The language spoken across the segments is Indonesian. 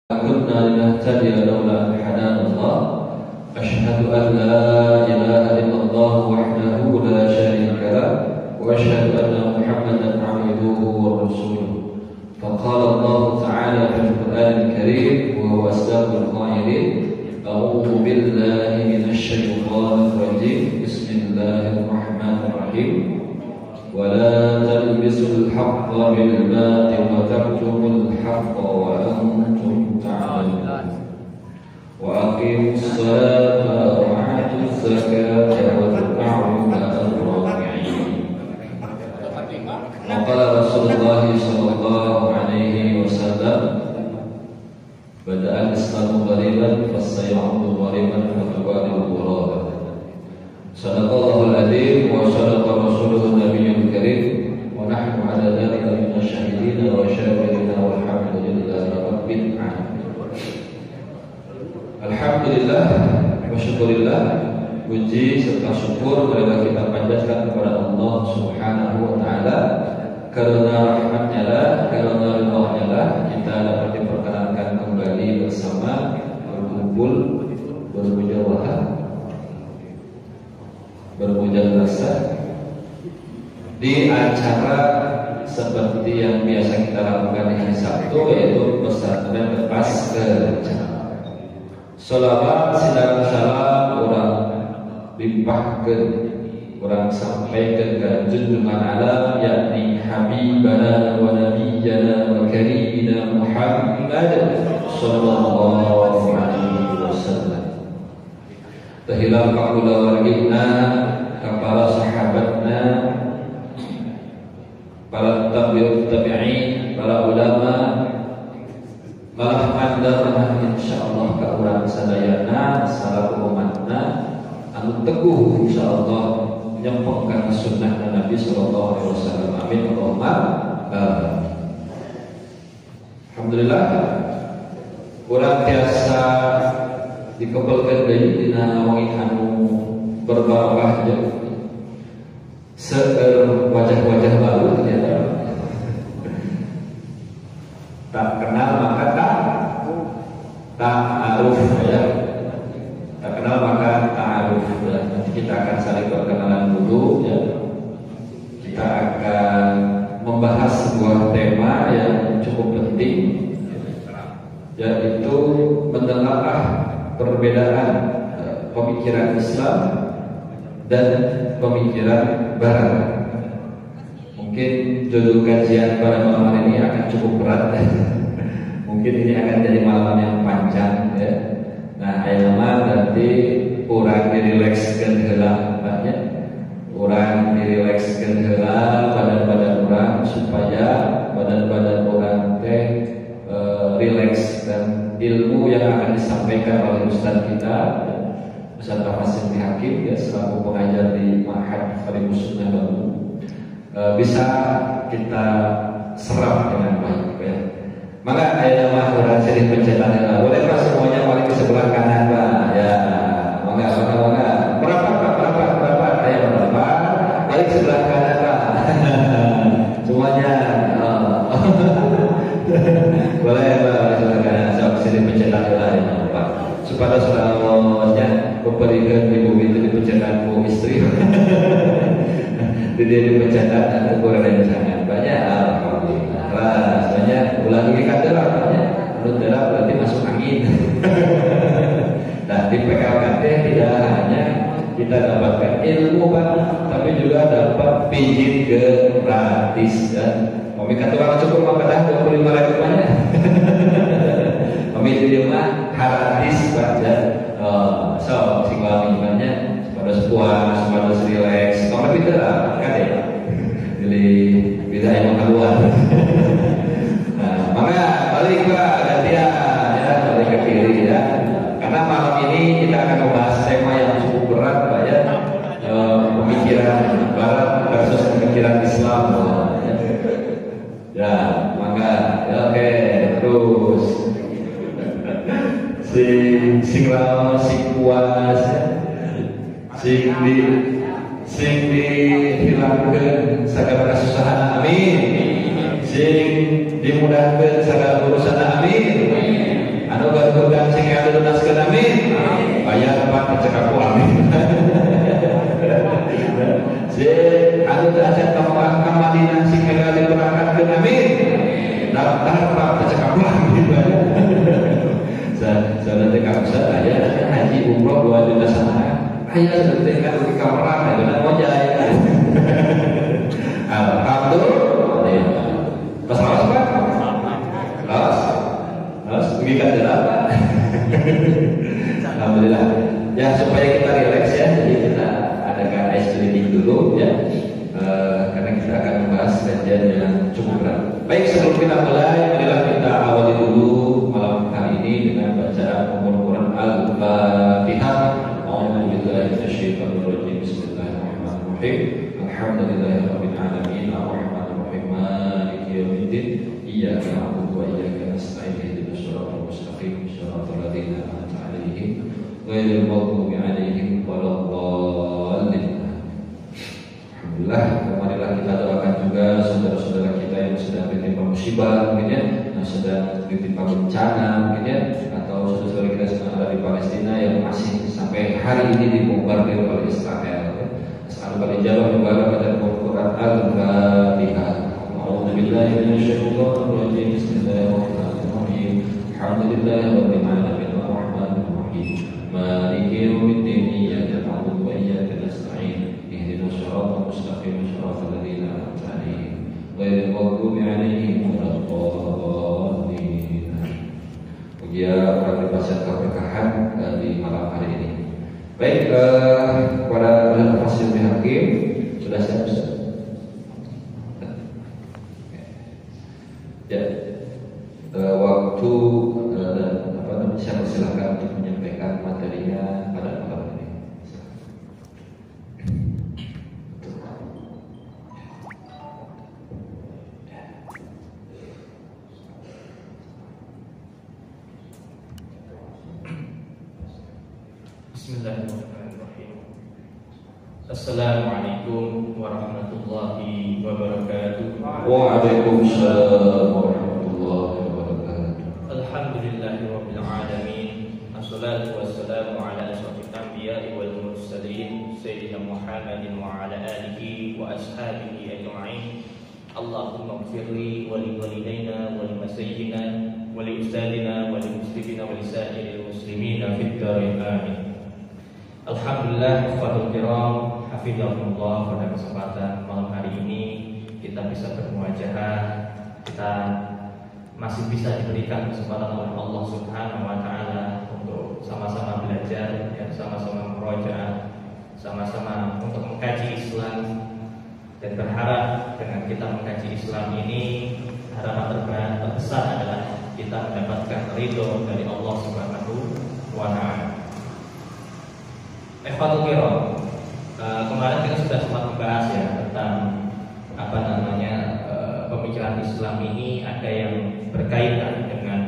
كنا لنهتدي لولا أن هدانا الله أشهد أن لا إله إلا الله وحده لا شريك له وأشهد أن محمدا عبده ورسوله فقال الله تعالى في القرآن الكريم وهو أصدق القائلين أعوذ بالله من الشيطان الرجيم بسم الله الرحمن الرحيم ولا تلبسوا الحق بالباطل وتكتموا الحق وأنتم تعلمون وأقيموا الصلاة وآتوا الزكاة واركعوا مع الراكعين. وقال رسول الله صلى الله عليه وسلم بدأ الإسلام غريبا فسيعود غريبا فتبادل الغرابة. صدق الله العظيم وصدق رسوله النبي الكريم ونحن على ذلك من الشاهدين والشاكرين والحمد لله رب العالمين. Alhamdulillah wa syukurillah, puji serta syukur marilah kita panjatkan kepada Allah Subhanahu wa taala. Karena rahmatnya lah, karena ridhonya lah, kita dapat diperkenankan kembali bersama berkumpul bermujawalah bermujalasah di acara seperti yang biasa kita lakukan di hari Sabtu, yaitu pesantren lepas kerja. Salawat sidang salam orang limpahkan, orang sampaikan ke junjungan alam, yakni Habibana wa Nabiyyana wa Karimina Muhammad sallallahu alaihi wasallam. Tahilang pakula wargina, para sahabatna, para tabi'in, para ulama, malah mandarna insyaallah ka urang sadayana salaku umatna anu teguh insyaallah nyempengkan sunnah Nabi sallallahu alaihi wasallam. Amin Allahumma amin. Alhamdulillah urang tiasa dikepelkeun deui dina wangit anu berbarokah jeung seueur wajah-wajah baru ternyata. Tak kenal maka ta'aruf ya. Tak kenal maka ta'aruf ya. Nanti kita akan saling perkenalan dulu ya. Kita akan membahas sebuah tema yang cukup penting, yaitu menelaah perbedaan pemikiran Islam dan pemikiran Barat. Mungkin judul kajian pada malam hari ini akan cukup berat. Mungkin ini akan jadi malam yang panjang ya. Nah, ayo nama nanti urang dirilekskeun heula banyak. Urang dirilekskeun heula badan-badan urang supaya badan-badan urang teh rileks, dan ilmu yang akan disampaikan oleh ustaz kita Ustaz Tafasir Hakim ya, selaku pengajar di Ma'had Qaribus Sunnah Bandung, bisa kita serap dengan baik ya. Maka ayat nama orang sering pencetan ya. Boleh Pak semuanya paling ke sebelah kanan Pak ya. Maka berapa ayat berapa paling sebelah kanan Pak. Semuanya boleh Pak sebelah kanan. Saya sering pencetan ya Pak, supaya selamanya memberikan ibu itu dipencetan bu istri. Dia dipencetan ada kurang jangan banyak. Alhamdulillah sebenarnya ulang lagi kata banyak menurut dalam berarti masuk angin. Nah di PKKT tidak hanya kita dapatkan ilmu Pak, tapi juga dapat pijit gratis dan kami kata orang cukup makan 25.000 banyak. Kami di rumah gratis Pak ya. So singgal banyak pada puas, pada relax, kalau kita lah kan ya. Jadi beda yang keluar. Nah, maka balik ke gantian ya, balik ke kiri ya. Karena malam ini kita akan membahas tema yang cukup berat Pak ya. Pemikiran Barat versus pemikiran Islam. Ya, maka ya, oke, terus sing lawan sing puas ya. Sing dihilangkan segala kesusahan, amin. Sing dimudahkan segala urusan, amin. Mengikat jerapah. Alhamdulillah. Ya supaya kita rileks ya, jadi kita adakan ice drinking dulu ya. Karena kita akan membahas kajian yang cukup berat. Baik, sebelum kita mulai, marilah kita awali dulu malam hari ini dengan bacaan Al-Quran Al-Fatihah. A'udzubillahi minasyaitonir rajim. Bismillahirrahmanirrahim. Alhamdulillahirabbil alamin. Arrahmanirrahim. Maliki yaumiddin. Iyyaka na'budu wa iyyaka nasta'in. Ihdinas siratal mustaqim. Shiratal ladzina an'amta 'alaihim ghairil maghdubi 'alaihim waladdallin. Alhamdulillah, marilah kita doakan juga saudara-saudara kita yang sedang ditimpa musibah, mungkin ya, yang sedang ditimpa bencana, mungkin ya, atau saudara-saudara kita sedang ada di Palestina yang masih sampai hari ini dibombardir oleh Israel. As'alul ijabah juga pada Al-Quran Al-Fatihah. A'udzubillahi minasyaitonir rajim. Bismillahirrahmanirrahim. Alhamdulillahirabbil alamin. Arrahmanirrahim. Maliki yaumiddin. Iyyaka na'budu wa iyyaka nasta'in. Shiratal mustaqim. Shiratal ladzina an'amta 'alaihim ghairil maghdubi 'alaihim waladdallin. Ujian para pasien KPKH di malam hari ini. Baik, para penafsir hakim sudah siap Ustaz? Ya, waktu dan saya persilakan untuk menyampaikan materinya pada malam ini. Bismillahirrahmanirrahim. Assalamualaikum warahmatullahi wabarakatuh. Waalaikumsalam warahmatullahi wabarakatuh. Alhamdulillahirabbil alamin. Assalatu wassalamu ala asyrofil anbiya'i wal mursalin sayyidina Muhammadin wa ala alihi wa ashabihi ajma'in. Allahumma ighfirli wa li walidayna wa li masayyidina wa li ustadina wa li muslimina wa li sa'iril muslimina fid dharain amin. Alhamdulillah, ikhwatul kiram, hafizahumullah, pada kesempatan malam hari ini kita bisa bermuajahah, kita masih bisa diberikan kesempatan oleh Allah Subhanahu wa taala untuk sama-sama belajar dan sama-sama murojaah, sama-sama untuk mengkaji Islam, dan berharap dengan kita mengkaji Islam ini harapan terbesar adalah kita mendapatkan ridho dari Allah Subhanahu wa taala. Ikhwatul kiram, kemarin kita sudah sempat membahas ya tentang pemikiran Islam ini ada yang berkaitan dengan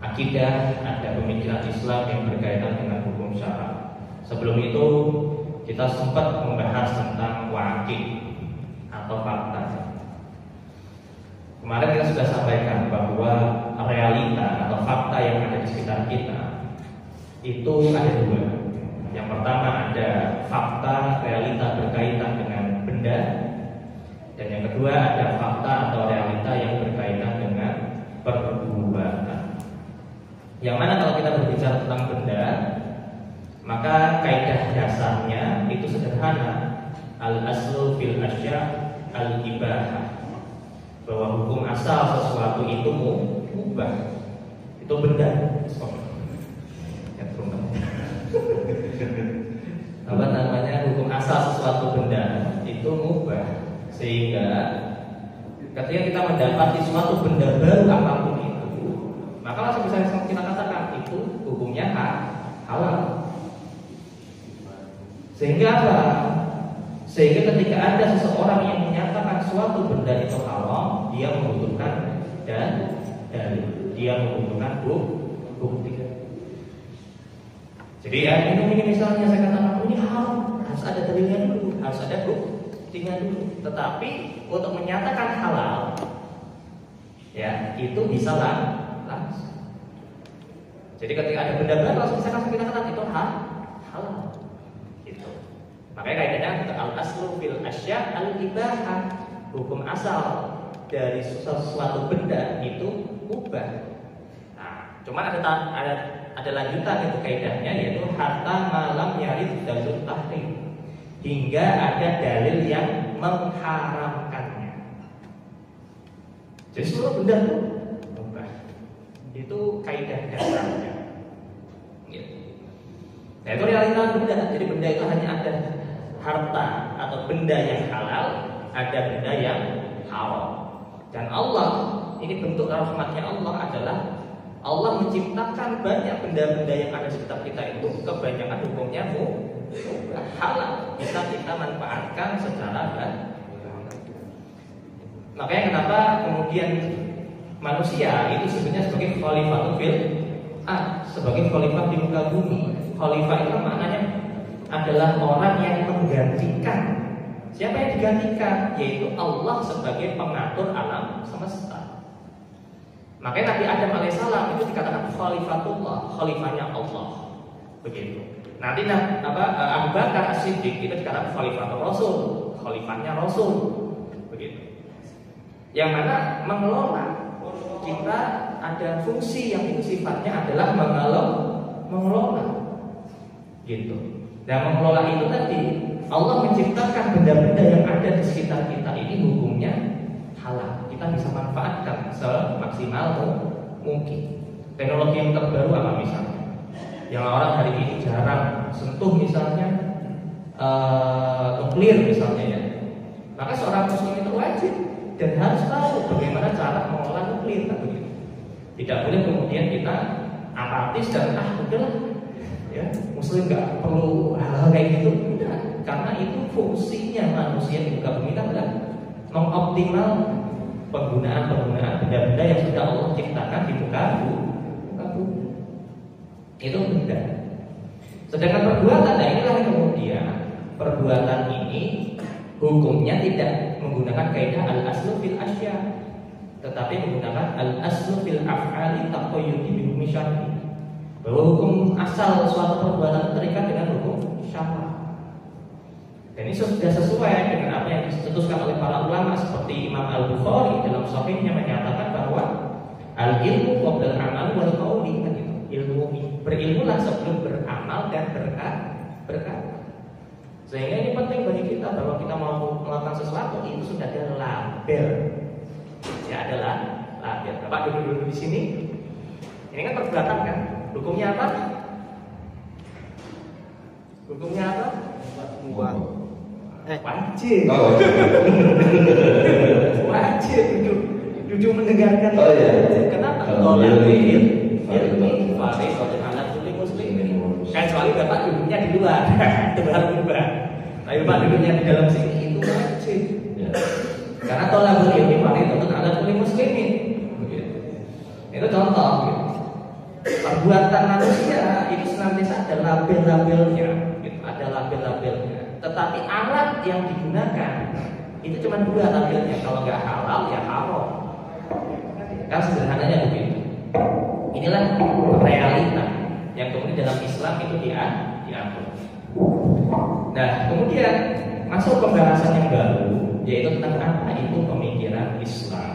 akidah, ada pemikiran Islam yang berkaitan dengan hukum syara. Sebelum itu kita sempat membahas tentang waqi' atau fakta. Kemarin kita sudah sampaikan bahwa realita atau fakta yang ada di sekitar kita itu ada dua. Yang pertama ada fakta realita berkaitan dengan benda, dan yang kedua ada fakta atau realita yang berkaitan dengan perbuatan. Yang mana kalau kita berbicara tentang benda, maka kaidah dasarnya itu sederhana, al-aslu fil asya' al-ibahah, bahwa hukum asal sesuatu itu mubah, itu benda. Hukum asal sesuatu benda itu mubah, sehingga ketika kita mendapati suatu benda baru apapun itu, maka langsung bisa kita katakan itu hukumnya halal. Sehingga apa? Sehingga ketika ada seseorang yang menyatakan suatu benda itu haram, dia membutuhkan dalil, dia membutuhkan bukti. Jadi ya minum ini misalnya saya katakan ini haram, harus ada dalilnya dulu, harus ada buktinya dulu. Tetapi untuk menyatakan halal, ya itu bisa langsung. Jadi ketika ada benda baru langsung bisa kita katakan itu halal. Gitu. Makanya kaidahnya al-aslu fil asya' al-ibahah, hukum asal dari sesuatu benda itu mubah. Nah, cuma ada lanjutan itu kaidahnya, yaitu hatta malam yarid dalil tahrim, hingga ada dalil yang mengharamkannya. Jadi seluruh benda itu mubah. Gitu. Itu kaidah dasarnya. Gitu. Nah, itu realita benda. Jadi benda itu hanya ada harta atau benda yang halal, ada benda yang haram. Dan Allah, ini bentuk rahmatnya Allah adalah Allah menciptakan banyak benda-benda yang ada di sekitar kita itu kebanyakan hukumnya halal, bisa kita manfaatkan secara makanya kenapa kemudian manusia itu sebenarnya sebagai khalifah sebagai khalifah di muka bumi. Khalifah itu maknanya adalah orang yang menggantikan. Siapa yang digantikan? Yaitu Allah sebagai pengatur alam semesta. Makanya Nabi Adam alaihissalam itu dikatakan khalifatullah, khalifahnya Allah. Begitu. Nanti Abu Bakar As-Siddiq itu dikatakan khalifatul Rasul, khalifahnya Rasul. Begitu. Yang mana mengelola, kita ada fungsi yang itu sifatnya adalah mengelola. Gitu. Dan mengelola itu tadi Allah menciptakan benda-benda yang ada di sekitar kita ini hukumnya halal. Kita bisa manfaatkan semaksimal mungkin. Teknologi yang terbaru apa misalnya? Yang orang hari ini jarang sentuh misalnya nuklir misalnya ya. Maka seorang muslim itu wajib dan harus tahu bagaimana cara mengelola nuklir kan begitu. Tidak boleh kemudian kita apatis dan udahlah ya, muslim nggak perlu hal kayak gitu. Tidak, karena itu fungsinya manusia di muka bumi adalah mengoptimal penggunaan benda-benda yang sudah Allah ciptakan di muka bumi. Itu benda. Sedangkan perbuatan, nah inilah kemudian perbuatan ini hukumnya tidak menggunakan kaidah al-aslu fil asya, tetapi menggunakan al-aslu fil af'ali taqayyudi bi hukmi syar'i. Bahwa hukum asal suatu perbuatan terikat dengan hukum syara'. Dan ini sudah sesuai dengan apa yang dicetuskan oleh para ulama seperti Imam Al-Bukhari dalam sahihnya menyatakan bahwa al-ilmu qabla al-amal wal qawli. Berilmulah sebelum beramal dan berkata. Sehingga ini penting bagi kita bahwa kita mau melakukan sesuatu itu sudah ada label. Ya adalah label. Bapak duduk di sini. Ini kan perbuatan kan? Hukumnya apa? Hukumnya apa? Wajib. Wajib duduk mendengarkan. Oh iya. Kenapa? Tolabin ilmi fardhu ala kulli muslimin. Kecuali Bapak duduknya di luar, itu baru berubah. Tapi Bapak duduknya di dalam sini itu wajib. Ya. Karena tolabul ilmi fardhu ala kulli muslimin. Itu contoh. Gitu. Perbuatan manusia itu senantiasa ada label-labelnya, gitu. Ada label-labelnya. Tetapi alat yang digunakan itu cuma dua labelnya. Kalau nggak halal ya haram. Kan sederhananya begitu. Inilah realita yang kemudian dalam Islam itu diatur. Nah, kemudian masuk pembahasan yang baru, yaitu tentang apa itu pemikiran Islam.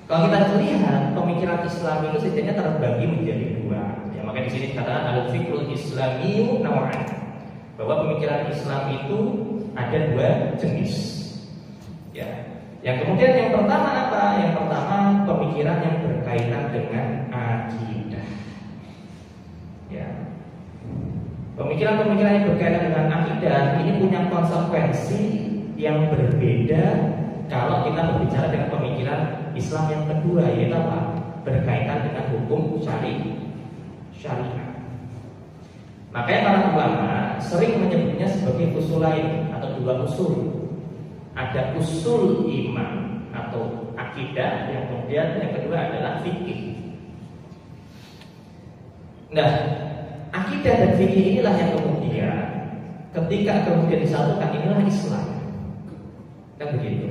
Kalau kita lihat pemikiran Islam itu setidaknya terbagi menjadi dua. Ya, makanya di sini dikatakan al-fikrul Islami naw'an. Bahwa pemikiran Islam itu ada dua jenis. Ya. Yang kemudian yang pertama apa? Yang pertama pemikiran yang berkaitan dengan akidah. Ya. Pemikiran-pemikiran yang berkaitan dengan akidah ini punya konsekuensi yang berbeda kalau kita berbicara dengan pemikiran Islam yang kedua, yaitu apa? Berkaitan dengan hukum syariat. Makanya para ulama sering menyebutnya sebagai usulain atau dua usul. Ada usul iman atau akidah, yang kemudian yang kedua adalah fikih. Nah, akidah dan fikih inilah yang kemudian ketika kemudian disatukan inilah Islam. Kan begitu.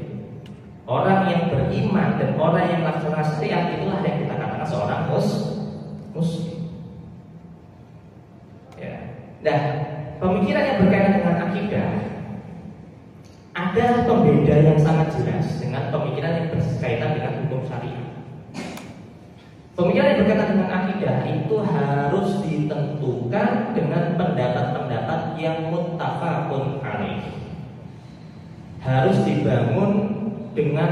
Orang yang beriman dan orang yang melaksanakan syariat itulah yang kita katakan seorang muslim. Ya. Nah, pemikiran yang berkaitan dengan akidah ada pembeda yang sangat jelas dengan pemikiran yang berkaitan dengan hukum syariat. Pemikiran yang berkaitan dengan akidah itu harus ditentukan dengan pendapat-pendapat yang muttafaqun alaih. Harus dibangun dengan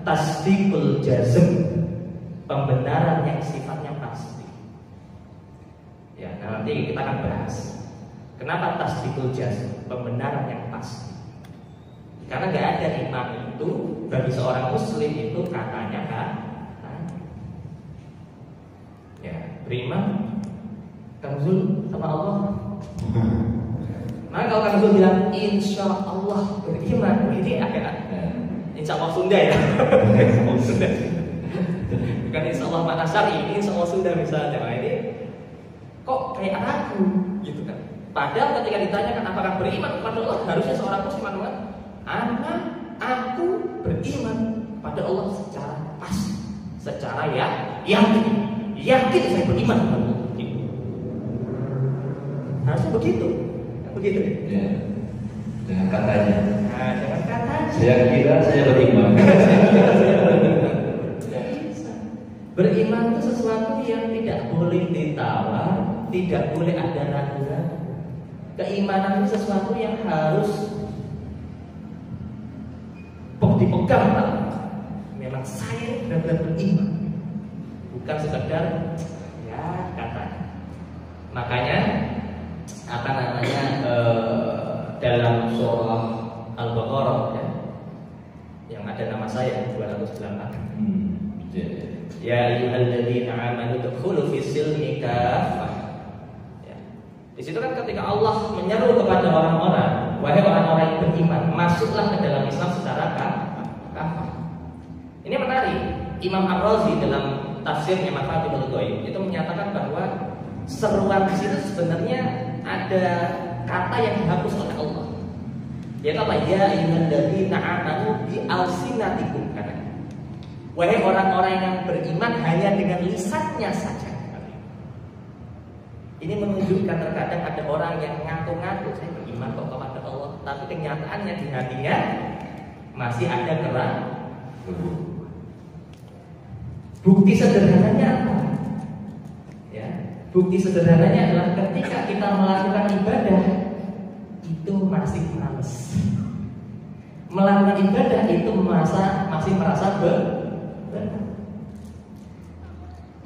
tasdiqul jazm, pembenaran yang sifatnya pasti. Ya, nanti kita akan bahas kenapa tasdikul jazm, pembenaran yang pasti. Karena nggak ada iman itu bagi seorang muslim itu katanya kan, ya beriman Kang Zul sama Allah. Maka kalau Kang Zul bilang insya Allah beriman, ini agak insya Allah Sunda ya. Insya Allah Sunda. Bukan insya Allah makna syar'i, ini insya Allah Sunda misalnya. Nah, ini kok kayak ragu gitu kan. Padahal ketika ditanyakan apakah beriman kepada Allah, harusnya seorang muslim mengatakan, aku beriman pada Allah secara pasti, secara yakin saya beriman kepada Allah. Harusnya begitu ya. Dengan katanya. Nah, dengan katanya. Saya kira saya beriman. Beriman itu sesuatu yang tidak boleh ditawar, tidak boleh ada ragu-ragu. Keimanan itu sesuatu yang harus dipegang, Pak. Memang saya benar-benar beriman, bukan sekedar ya katanya. Makanya dalam surah Al-Baqarah ya, yang ada nama saya 208. Ya ayyuhalladzina amanu udkhulu fis-silmi kaffah. Ya. Di situ kan ketika Allah menyeru kepada orang-orang, wahai orang-orang yang beriman, masuklah ke dalam Islam secara kafah. Ini menarik. Imam Ar-Razi dalam tafsirnya Mafatihul Ghaib itu menyatakan bahwa seruan di situ sebenarnya ada kata yang dihapus oleh Allah. Yaitu apa? Ya ayyuhalladzina amanu bi alsinatikum, katanya. Wahai orang-orang yang beriman hanya dengan lisannya saja. Ini menunjukkan terkadang ada orang yang ngaku-ngaku saya beriman kok kepada Allah, tapi kenyataannya di hatinya masih ada keraguan. Bukti sederhananya apa? Ya, bukti sederhananya adalah ketika kita melakukan ibadah itu masih males. Melakukan ibadah itu masih merasa benar.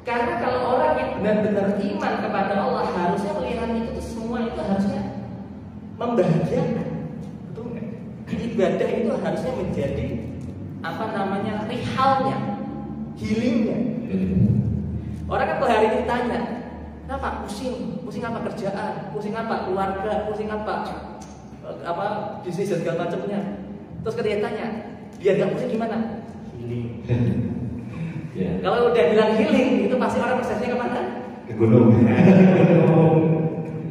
Karena kalau orang yang benar-benar iman kepada Allah harusnya melihat itu semua itu harusnya membahagiakan, betul nggak? Ibadah itu harusnya menjadi rihalnya, healingnya. Orang kan kalau hari ini tanya, kenapa pusing apa kerjaan, pusing apa keluarga, pusing apa bisnis dan segala macamnya. Terus ketika tanya, biar nggak pusing gimana? Healing. Yeah. Kalau udah bilang healing, itu pasti orang persepsinya kemana? Ke gunung.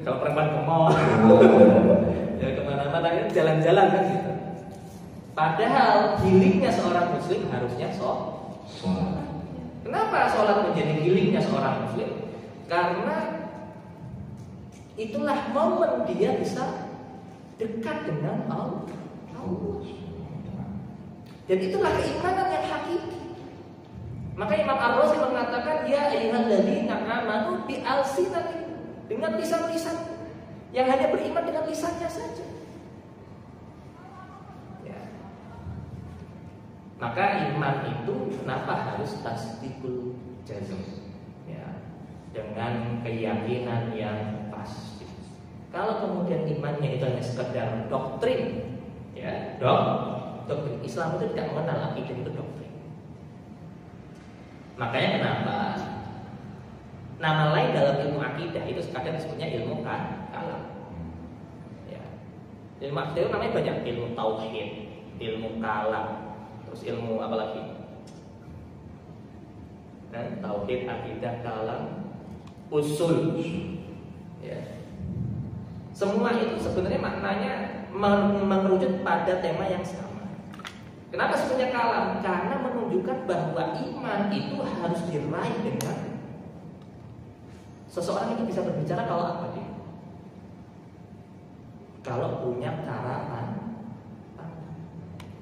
Kalau perempuan ke mall, ya kemana-mana itu jalan-jalan kan gitu. Padahal healingnya seorang muslim harusnya sholat. Kenapa sholat menjadi healingnya seorang muslim? Karena itulah momen dia bisa dekat dengan Allah. Dan itulah keimanan yang hakiki. Maka Imam Ar-Razi mengatakan ya ayyuhalladzina amanu bi alsinatikum, dengan lisan-lisan yang hanya beriman dengan lisannya saja. Ya. Maka iman itu kenapa harus tasdikul jazm? Ya, dengan keyakinan yang pasti. Kalau kemudian imannya itu hanya sekedar doktrin, ya, doktrin Islam itu tidak mengenal akidah itu doktrin. Makanya kenapa nama lain dalam ilmu akidah itu kadang disebutnya ilmu kalam. Ya. Ilmu akidah itu namanya banyak, ilmu tauhid, ilmu kalam, terus ilmu apa lagi? Dan tauhid, akidah, kalam, usul. Ya. Semua itu sebenarnya maknanya merujuk pada tema yang sama. Kenapa sebenarnya kalam? Karena menunjukkan bahwa iman itu harus diraih dengan seseorang itu bisa berbicara kalau apa dia? Kalau punya cara pandang.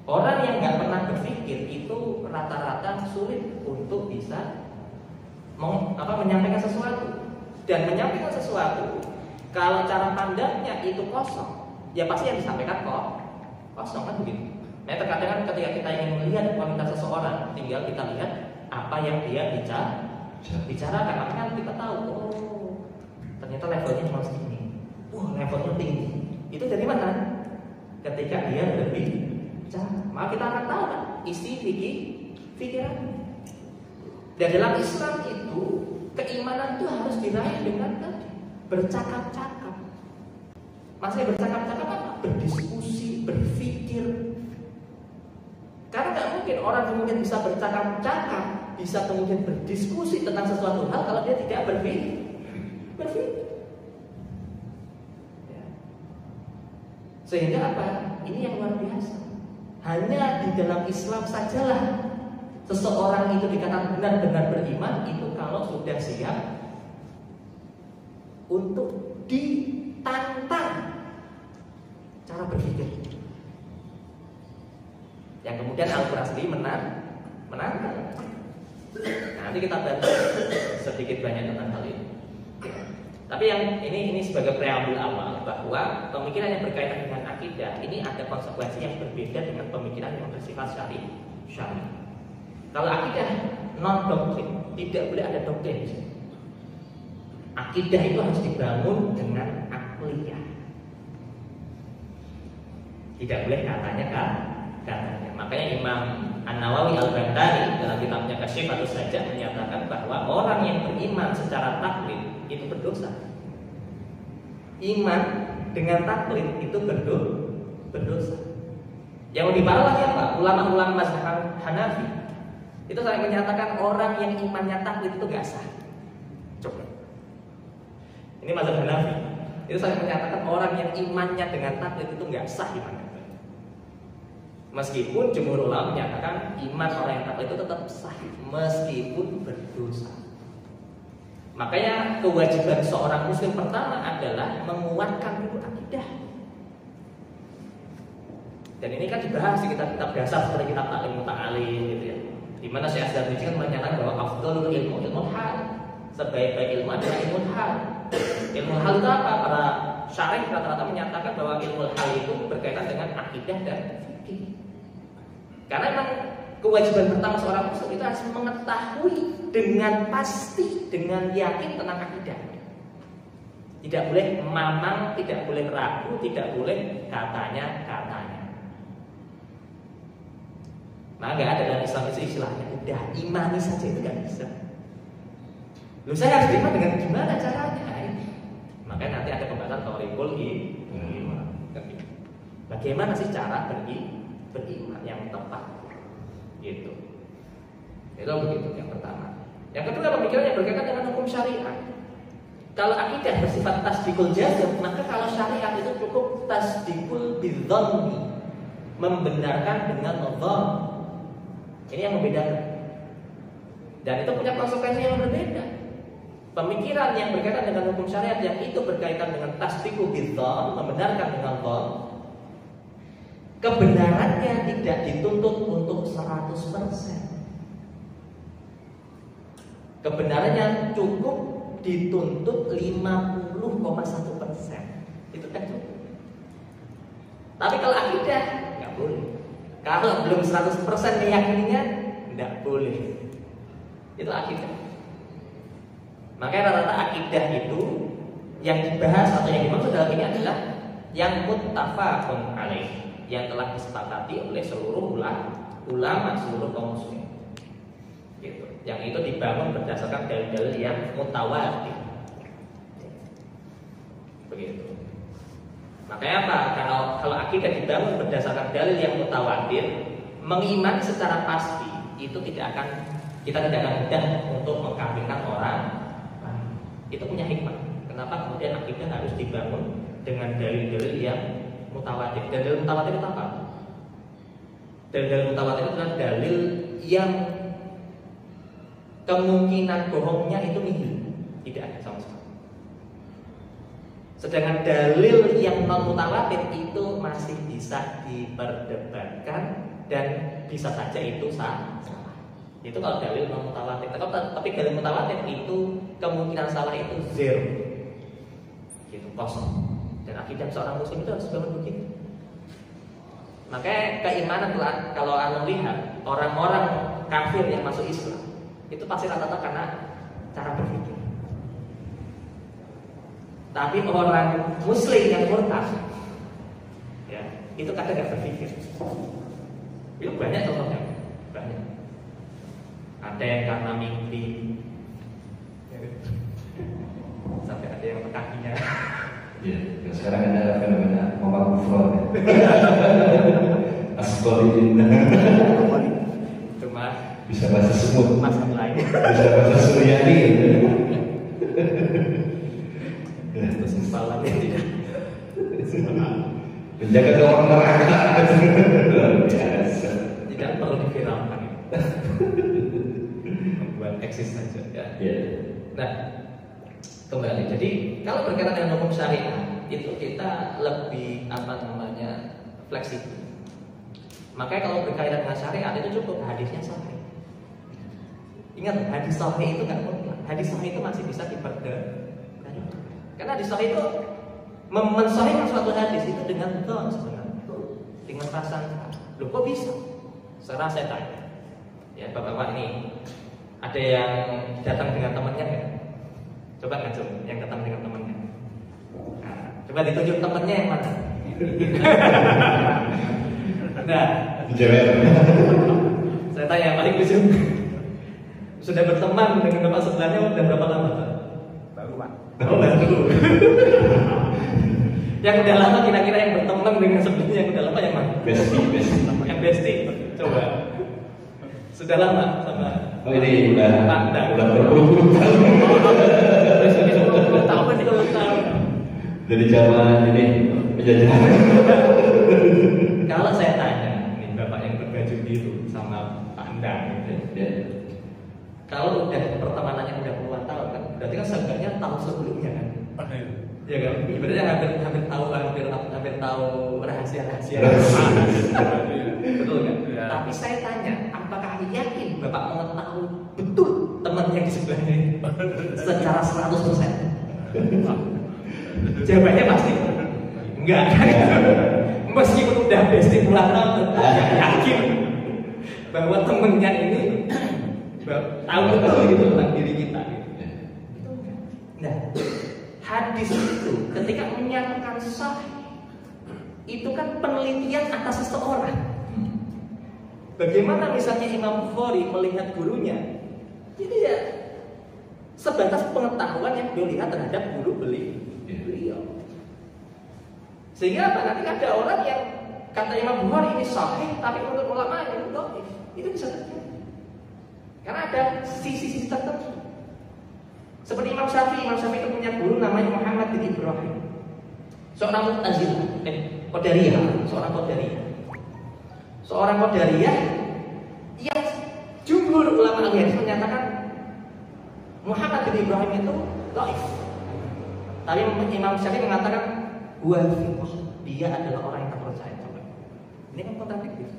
Orang yang nggak pernah berpikir itu rata-rata sulit untuk bisa menyampaikan sesuatu. Dan menyampaikan sesuatu, kalau cara pandangnya itu kosong, ya pasti yang disampaikan kosong kan begitu. Nah terkadang kan ketika kita ingin melihat kualitas seseorang, tinggal kita lihat apa yang dia bicarakan. Maka kan kita tahu, oh ternyata levelnya cuma segini. Wah, levelnya tinggi. Itu dari mana? Ketika dia berbicara, maka kita akan tahu kan isi pikiran. Dan dalam Islam itu keimanan itu harus diraih dengan bercakap-cakap. Maksudnya bercakap-cakap apa? Berdiskusi, berpikir. Karena nggak mungkin orang kemudian bisa bercakap-cakap, bisa kemudian berdiskusi tentang sesuatu hal kalau dia tidak berpikir. Ya. Sehingga apa? Ini yang luar biasa. Hanya di dalam Islam sajalah seseorang itu dikatakan benar-benar beriman itu kalau sudah siap untuk ditantang cara berpikir. Yang kemudian Al-Quran sendiri menantang. Nanti kita bahas sedikit banyak tentang hal ini. Tapi yang ini sebagai preambul awal bahwa pemikiran yang berkaitan dengan akidah ini ada konsekuensi yang berbeda dengan pemikiran yang bersifat syar'i. Kalau akidah non doktrin, tidak boleh ada doktrin. Akidah itu harus dibangun dengan akliyah. Tidak boleh katanya. Makanya Imam An-Nawawi Al-Bantani dalam kitabnya Kasyifatus Sajjah menyatakan bahwa orang yang beriman secara taklid itu berdosa. Iman dengan taklid itu berdosa. Yang lebih parah lagi apa? Ulama-ulama mazhab Hanafi itu saling menyatakan orang yang imannya taklid itu gak sah. Coba. Ini mazhab Hanafi. Itu saling menyatakan orang yang imannya dengan taklid itu gak sah imannya. Meskipun jumhur ulama menyatakan iman orang yang taklid itu tetap sah meskipun berdosa. Makanya kewajiban seorang muslim pertama adalah menguatkan dulu akidah. Dan ini kan dibahas di kitab-kitab dasar seperti kitab Ta'lim Muta'alim gitu ya. Di mana Syekh Asdar kan menyatakan bahwa afdhalul ilmu hal. Sebaik-baik ilmu adalah ilmu hal. Ilmu hal itu apa? Para syarih rata-rata menyatakan bahwa ilmu hal itu berkaitan dengan akidah dan fikih. Karena memang kewajiban pertama seorang muslim itu harus mengetahui dengan pasti, dengan yakin tentang akidah. Tidak boleh mamang, tidak boleh ragu, tidak boleh katanya. Maka nggak ada dalam Islam itu istilahnya udah imani saja itu nggak bisa. Lu saya harus beriman dengan gimana caranya? Makanya nanti ada pembahasan tauhidul iman. Bagaimana sih cara beriman yang tepat? Gitu. Itu begitu yang pertama. Yang kedua pemikiran yang berkaitan dengan hukum syariat. Kalau akidah bersifat tasdikul jazm, maka kalau syariat itu cukup tasdikul bidzanni, membenarkan dengan dzan. Ini yang membedakan. Dan itu punya konsekuensi yang berbeda. Pemikiran yang berkaitan dengan hukum syariat yang itu berkaitan dengan tasdikul bidzan, membenarkan dengan dzan, kebenarannya tidak dituntut untuk 100%. Kebenarannya cukup dituntut 50,1%. Itu kan cukup. Tapi kalau akidah nggak boleh. Kalau belum 100% meyakininya nggak boleh. Itu akidah. Makanya rata-rata akidah itu yang dibahas atau yang dimaksud dalam ini adalah yang muttafaqun alaih, yang telah disepakati oleh seluruh ulama seluruh kaum muslimin. Gitu. Yang itu dibangun berdasarkan dalil-dalil yang mutawatir. Begitu. Makanya apa? Kalau akidah dibangun berdasarkan dalil yang mutawatir, mengimani secara pasti itu kita tidak akan mudah untuk mengkafirkan orang. Itu punya hikmah. Kenapa kemudian akidah harus dibangun dengan dalil-dalil yang mutawatir? Dalil mutawatir itu apa? Dalil mutawatir itu adalah dalil yang kemungkinan bohongnya itu nihil, tidak ada sama sekali. Sedangkan dalil yang non mutawatir itu masih bisa diperdebatkan dan bisa saja itu salah. Itu kalau dalil non mutawatir. Tapi dalil mutawatir itu kemungkinan salah itu zero, gitu, kosong. Dan akidah seorang muslim itu harus bangun begitu. Makanya keimanan kalau anda lihat orang-orang kafir yang masuk Islam, Itu pasti rata-rata karena cara berpikir. Tapi orang Muslim yang murtad, ya, itu kadang nggak berpikir. Itu banyak contohnya, banyak. Ada yang karena mimpi, sampai ada yang kakinya. Iya, sekarang ada fenomena Muhammad Kufron. Asqalin. Cuma bisa bahasa semut, masalah lain. bisa bahasa Suryani. Itu sempalan yang tidak. Menjaga orang neraka. Biasa. Tidak perlu diviralkan. Membuat eksis saja. Ya. Nah, kembali. Jadi kalau berkaitan dengan hukum syariat itu kita lebih fleksibel. Makanya kalau berkaitan dengan syariat itu cukup hadisnya sahih. Ingat, hadis sahih itu nggak mutlak. Hadis sahih itu masih bisa diperdalam. Karena hadis sahih itu mensahihkan suatu hadis itu dengan don sebenarnya, dengan prasangka. Loh kok bisa? Sekarang saya tanya, ya bapak-bapak ini ada yang datang dengan temannya nggak? Coba ngajak yang datang dengan temannya. Nah, coba ditunjuk temannya yang mana? Nah, saya tanya yang paling ujung. Sudah berteman dengan bapak sebelahnya udah berapa lama? Baru Pak. Oh baru. Yang udah lama kira-kira yang berteman dengan sebelumnya yang udah lama yang mana? Bestie. Yang bestie. Coba. Sudah lama sama. Oh ini udah berpuluh-puluh tahun. Tahu kan kalau tahu. Dari zaman ini penjajahan. Kalau saya tanya, nih bapak yang berbaju biru sama Pak Endang, gitu. Ya. Kalau udah pertemanannya udah puluhan tahun kan, berarti kan seenggaknya tahun sebelumnya kan. Ya kan, sebenarnya hampir tahu rahasia-rahasia. Betul kan? Ya. Tapi saya tanya, apakah yakin bapak mengetahui betul teman yang di sebelahnya ini? Secara 100%? Jawabannya pasti enggak. Meskipun udah bestie puluhan tahun, tetap yakin bahwa temennya ini tahu betul gitu tentang diri kita. Nah, hadis itu ketika menyatakan sahih itu kan penelitian atas seseorang. Bagaimana misalnya Imam Bukhari melihat gurunya, jadi ya sebatas pengetahuan yang beliau lihat terhadap guru beliau. Sehingga apa? Nanti ada orang yang kata Imam Bukhari ini sahih, tapi menurut ulama itu dhaif. Itu bisa terjadi. Karena ada sisi-sisi tertentu. Seperti Imam Syafi'i itu punya guru namanya Muhammad bin Ibrahim. Seorang Mu'tazilah, Seorang Qadariyah yang jumhur ulama ahli menyatakan Muhammad bin Ibrahim itu dhaif. Tapi Imam Syafi'i mengatakan dia adalah orang yang terpercaya. Ini kan kontradiktif.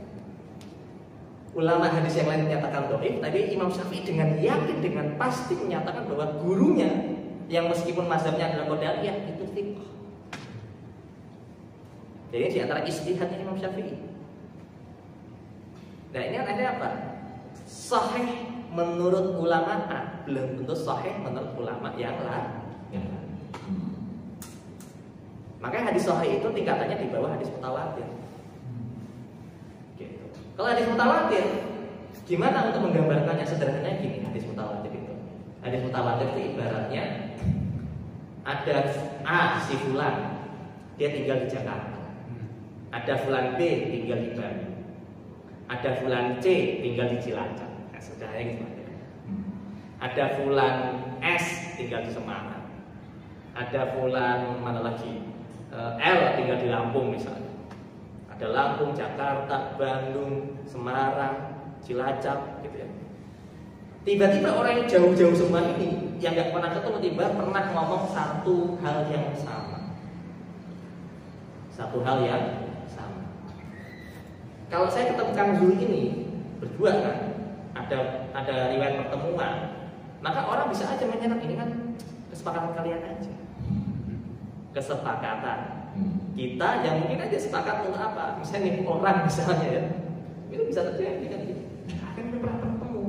Ulama hadis yang lain menyatakan dhaif, tapi Imam Syafi'i dengan yakin, dengan pasti menyatakan bahwa gurunya yang meskipun mazhabnya adalah Qadariyah itu thiqah. Jadi di antara ijtihadnya Imam Syafi'i. Nah ini ada apa? Sahih menurut ulama A, belum tentu sahih menurut ulama yang lain. Makanya hadis sahih itu tingkatannya di bawah hadis mutawatir. Gitu. Kalau hadis mutawatir, gimana untuk menggambarkannya sederhananya gini, hadis mutawatir itu. Hadis mutawatir itu ibaratnya ada A si fulan, dia tinggal di Jakarta. Ada fulan B tinggal di Bali. Ada fulan C tinggal di Cilacap. Nah, sederhananya gitu. Ada fulan S tinggal di Semarang. Ada fulan mana lagi? L tinggal di Lampung misalnya. Ada Lampung, Jakarta, Bandung, Semarang, Cilacap gitu ya. Tiba-tiba orang yang jauh-jauh semua ini yang nggak pernah ketemu tiba pernah ngomong satu hal yang sama. Satu hal yang sama. Kalau saya ketemu Kang Zul ini berdua kan, ada riwayat pertemuan, maka orang bisa aja menyerap ini kan kesepakatan kalian aja. Kesepakatan kita yang mungkin aja sepakat untuk apa? Misalnya nih orang misalnya ya, itu bisa terjadi kan gitu. Akan pernah bertemu,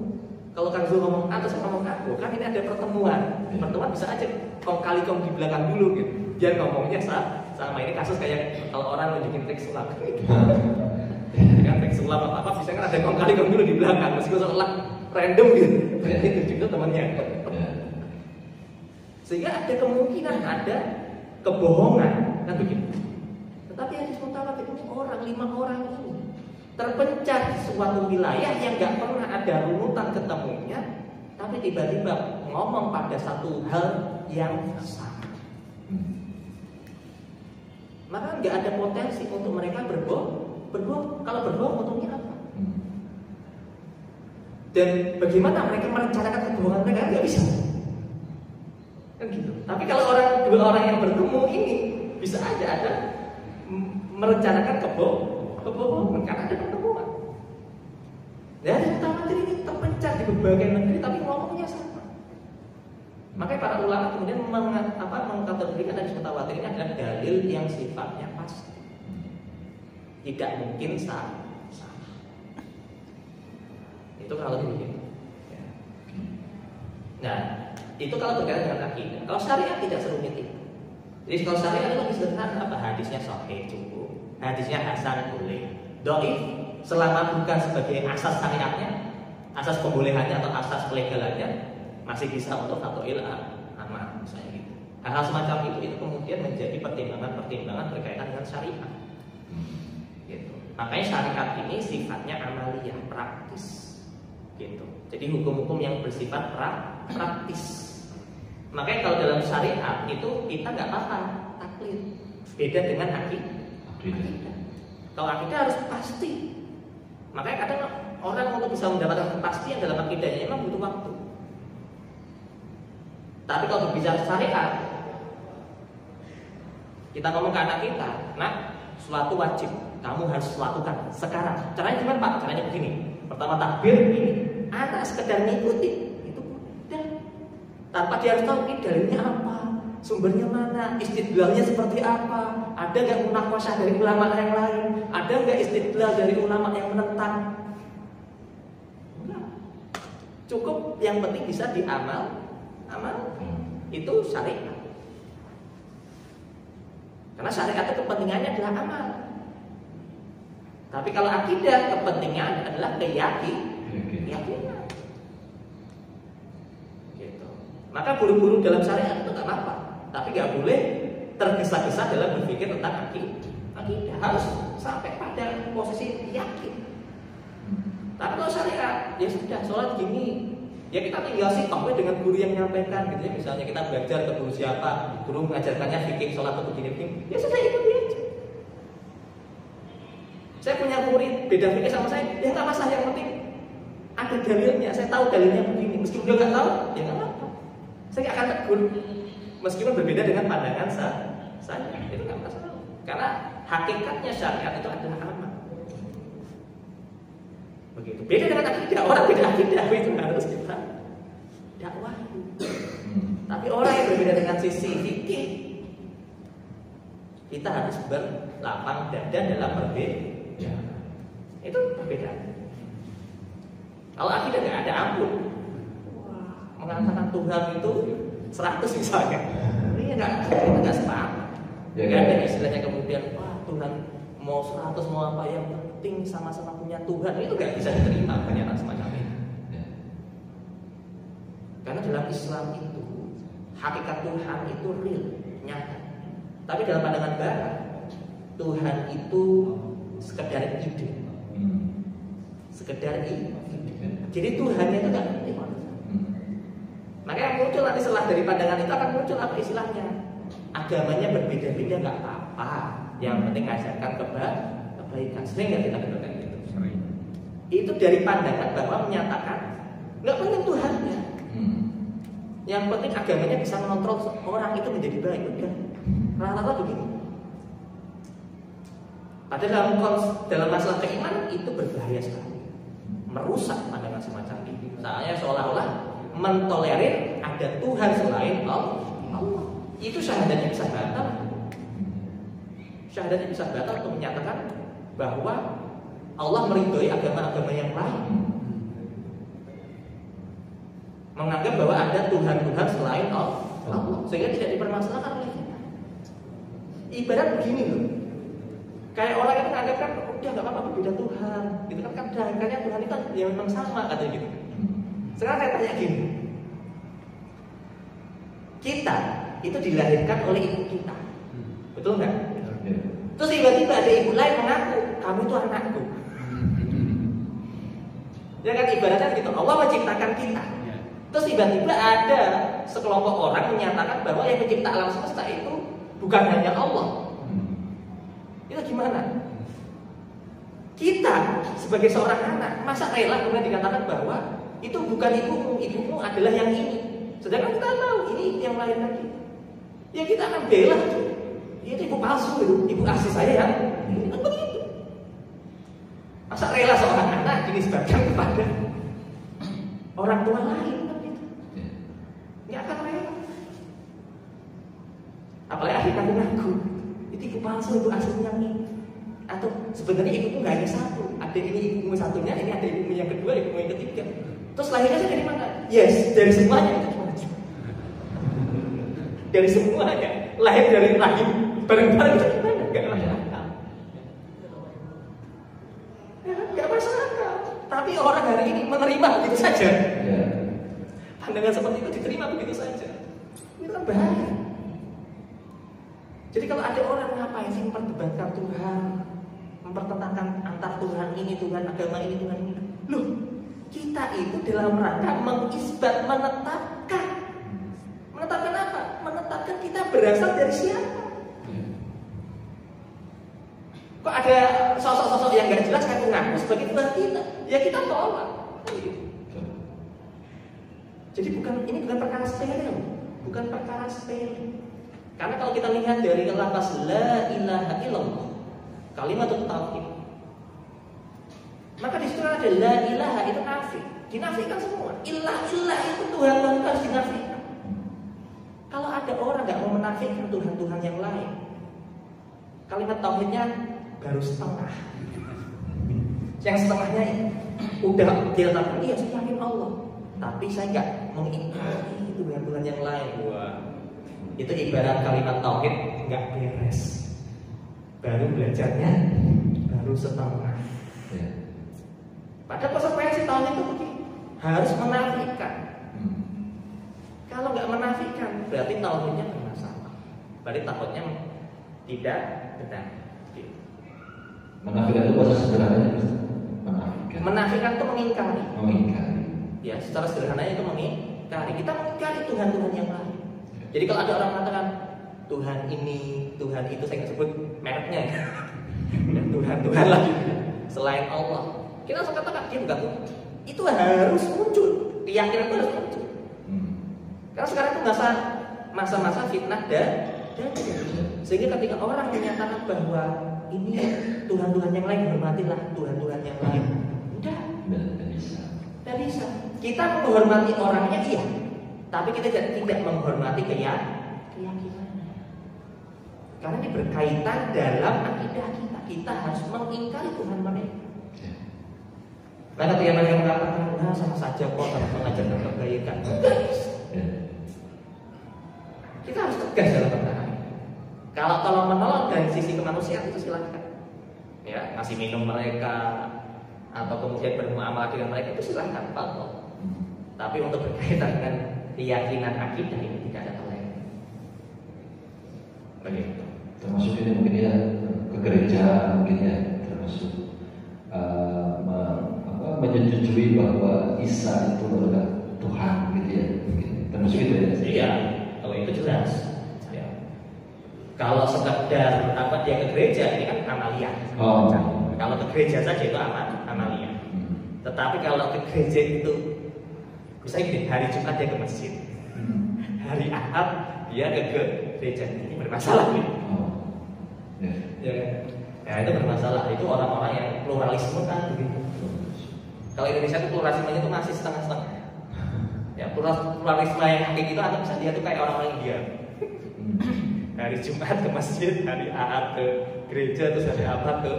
Kalau Kang Zul ngomong A, terus ngomong A, kan ini ada pertemuan. Pertemuan bisa aja kong kali di belakang dulu gitu. Biar ngomongnya sama. Ini kasus kayak kalau orang nunjukin trik sulap. Kan trik sulap apa bisa kan ada kong kali dulu di belakang. Meskipun seolah random gitu. Ternyata itu juga temannya. Sehingga ada kemungkinan ada kebohongan kan begitu. Tetapi hadis mutawatir ini orang 5 orang ini terpencar di suatu wilayah yang nggak pernah ada runutan ketemunya, tapi tiba-tiba ngomong pada satu hal yang sama. Maka nggak ada potensi untuk mereka berbohong. Kalau berbohong untungnya apa? Dan bagaimana mereka merencanakan kebohongan mereka? Nggak bisa. Kan gitu. Tapi kalau dua orang yang bertemu ini bisa aja ada merencanakan kebohongan karena ada pertemuan. Dan hadis mutawatir ini terpencar di berbagai negeri tapi ngomongnya sama. Makanya para ulama kemudian mengkategorikan hadis mutawatir ini adalah dalil yang sifatnya pasti. Tidak mungkin sama. Itu kalau begitu. Nah, itu kalau berkaitan dengan akidah. Kalau syariat tidak serumit itu. Jadi kalau syariat itu lebih sederhana apa? Hadisnya sahih cukup, hadisnya hasan boleh, dhaif selama bukan sebagai asas syariatnya, asas pembolehannya atau asas pelegalannya masih bisa untuk fatoil amal misalnya gitu. Hal-hal semacam itu kemudian menjadi pertimbangan berkaitan dengan syariat. Gitu. Makanya syariat ini sifatnya amaliyah, praktis. Gitu. Jadi hukum-hukum yang bersifat praktis. Makanya kalau dalam syariat itu kita nggak apa-apa taklid. Beda dengan akidah. Kalau akidah harus pasti. Makanya kadang orang untuk bisa mendapatkan kepastian dalam akidahnya memang butuh waktu. Tapi kalau berbicara syariat, kita ngomong ke anak kita, nah, suatu wajib kamu harus lakukan sekarang. Caranya gimana Pak? Caranya begini. Pertama takbir ini, anak sekedar ngikutin. Tanpa dia harus tahu ini dalilnya apa, sumbernya mana, istidlalnya seperti apa, ada nggak munaqasyah dari ulama yang lain, ada nggak istidlal dari ulama yang menentang. Enggak. Cukup yang penting bisa diamal, itu syariat. Karena syariat itu kepentingannya adalah amal. Tapi kalau akidah kepentingannya adalah keyakinan. Maka buru-buru dalam syariat itu tak apa, tapi nggak boleh tergesa-gesa dalam berpikir tentang akidah. Harus sampai pada posisi yakin. Tapi kalau syariat, ya sudah sholat gini, ya kita tinggal sih dengan guru yang menyampaikan, gitu ya. Misalnya kita belajar ke guru siapa, guru mengajarkannya fikih sholat atau begini, ya sudah ikuti aja. Saya punya murid beda fikih sama saya, ya nggak masalah, yang penting ada dalilnya. Saya tahu dalilnya begini, meskipun dia nggak tahu, ya nggak apa. Saya akan tegur meskipun berbeda dengan pandangan saya, itu nggak masalah. Karena hakikatnya syariat itu adalah amal. Begitu. Beda dengan akidah, orang beda akidah itu harus kita dakwah. Tapi orang yang berbeda dengan sisi fikih, kita harus berlapang dada dalam perbedaan. Itu perbedaan. Kalau akidah nggak ada ampun. Mengatakan Tuhan itu 100 misalnya, ini nggak sepakat. Nggak ada istilahnya kemudian, wah Tuhan mau 100 mau apa, yang penting sama-sama punya Tuhan, itu nggak bisa diterima pernyataan semacam ini. Karena dalam Islam itu hakikat Tuhan itu real, nyata. Tapi dalam pandangan Barat, Tuhan itu sekedar ide, sekedar ide. Jadi Tuhannya itu nggak penting. Maka yang muncul nanti setelah dari pandangan itu akan muncul apa istilahnya? Agamanya berbeda-beda nggak apa-apa. Yang penting ajarkan kebaikan. Sering nggak kita dengarkan itu? Sering. Itu dari pandangan bahwa menyatakan nggak penting Tuhannya. Yang penting agamanya bisa mengontrol orang itu menjadi baik. Udah. Rata-rata begini. Padahal dalam masalah keimanan itu berbahaya sekali. Merusak pandangan semacam ini. Soalnya seolah-olah mentolerir ada Tuhan selain Allah. Itu syahadatnya bisa batal. Syahadatnya bisa batal untuk menyatakan bahwa Allah meridhoi agama-agama yang lain. menganggap bahwa ada Tuhan-Tuhan selain Allah, sehingga tidak dipermasalahkan oleh kita. Ibarat begini loh, kayak orang yang menganggap kan udah nggak apa-apa berbeda Tuhan, gitu kan kadang-kadang Tuhan itu ya memang sama katanya gitu. Sekarang saya tanya gini, kita itu dilahirkan oleh ibu kita, betul nggak? Terus tiba-tiba ada ibu lain mengaku kamu itu anakku. Ya kan ibaratnya gitu, Allah menciptakan kita. Terus tiba-tiba ada sekelompok orang menyatakan bahwa yang mencipta alam semesta itu bukan hanya Allah. Itu gimana? Kita sebagai seorang anak, masa rela kemudian dikatakan bahwa itu bukan ibumu, ibumu adalah yang ini. Sedangkan kita tahu ini yang melahirkan kita. Ya kita akan bela. Itu ibu palsu itu, ibu asli saya yang ini kan begitu. Masa rela seorang anak dinisbatkan kepada orang tua lain kan gitu. Nggak akan rela. Apalagi akhir kandung itu ibu palsu, ibu asli yang ini. Atau sebenarnya ibumu nggak hanya satu, ada ini ibumu satunya, ini ada ibumu yang kedua, ibumu yang ketiga. Terus lahirnya dari mana? Yes, dari semuanya itu gimana? Dari semuanya, lahir dari rahim bareng-bareng itu gimana? Gak masuk akal. Ya, gak masuk akal. Tapi orang hari ini menerima begitu saja. Pandangan seperti itu diterima begitu saja. Itu kan bahaya. Jadi kalau ada orang ngapain sih memperdebatkan Tuhan, mempertentangkan antar Tuhan ini, Tuhan agama ini, Tuhan ini. Loh, kita itu dalam rangka mengisbat, menetapkan. Menetapkan apa? Menetapkan kita berasal dari siapa? Kok ada sosok-sosok yang gak jelas kan ngaku sebagai Tuhan kita? Ya kita tolak. Jadi ini bukan perkara sepele, bukan perkara sepele. Karena kalau kita lihat dari lafaz la ilaha illallah, kalimat tauhid, maka di situ ada la ilaha itu nafi, dinafikan semua. Ilah itu Tuhan harus dinafikan. Kalau ada orang nggak mau menafikan Tuhan yang lain, kalimat tauhidnya baru setengah. Yang setengahnya udah dia tahu iya saya yakin Allah, tapi saya nggak mengingkari Tuhan yang lain. Wah, itu ibarat kalimat tauhid nggak beres. Baru belajarnya baru setengah. Padahal konsekuensi tauhid itu begini, harus menafikan. Kalau nggak menafikan, berarti tauhidnya bermasalah. Berarti tauhidnya tidak benar. Menafikan itu bahasa sederhananya menafikan. Menafikan itu mengingkari. Mengingkari. Ya, secara sederhananya itu mengingkari. Kita mengingkari Tuhan yang lain. Jadi kalau ada orang mengatakan Tuhan ini, Tuhan itu, saya nggak sebut mereknya ya. Tuhan lagi selain Allah, kita langsung katakan dia bukan Tuhan. Itu harus muncul, keyakinan itu harus muncul. Karena sekarang itu masa-masa fitnah dan sehingga ketika orang menyatakan bahwa ini Tuhan yang lain, hormatilah Tuhan yang lain. Udah, tidak bisa. Kita menghormati orangnya iya, tapi kita tidak menghormati keyakinan. Karena ini berkaitan dalam akidah kita. Kita harus mengingkari Tuhan mereka. Nah, ketika mereka mengatakan, nah sama saja kok sama mengajarkan kebaikan. Kita harus tegas dalam perkara. Kalau menolong dari sisi kemanusiaan itu silakan. Ya, ngasih minum mereka atau kemudian bermuamalah dengan mereka itu silakan, Pak. Tapi untuk berkaitan dengan keyakinan akidah ini tidak ada toleransi. Begitu. Termasuk ini mungkin ya ke gereja mungkin ya termasuk menyetujui bahwa Isa itu adalah Tuhan gitu ya mungkin. Termasuk itu ya. Iya, kalau itu jelas. Ya. Kalau sekedar dia ke gereja ini kan amalia. Oh. Kalau ke gereja saja itu amalia. Tetapi kalau ke gereja itu misalnya hari Jumat dia ke masjid, hari Ahad dia ke gereja, ini bermasalah nih. Ya, itu bermasalah. Itu orang-orang yang pluralisme kan begitu. Kalau Indonesia itu pluralismenya itu masih setengah-setengah. Ya, pluralisme yang hakiki itu atau bisa dia tuh kayak orang-orang India. Hari Jumat ke masjid, hari Ahad ke gereja, terus hari Ahad ke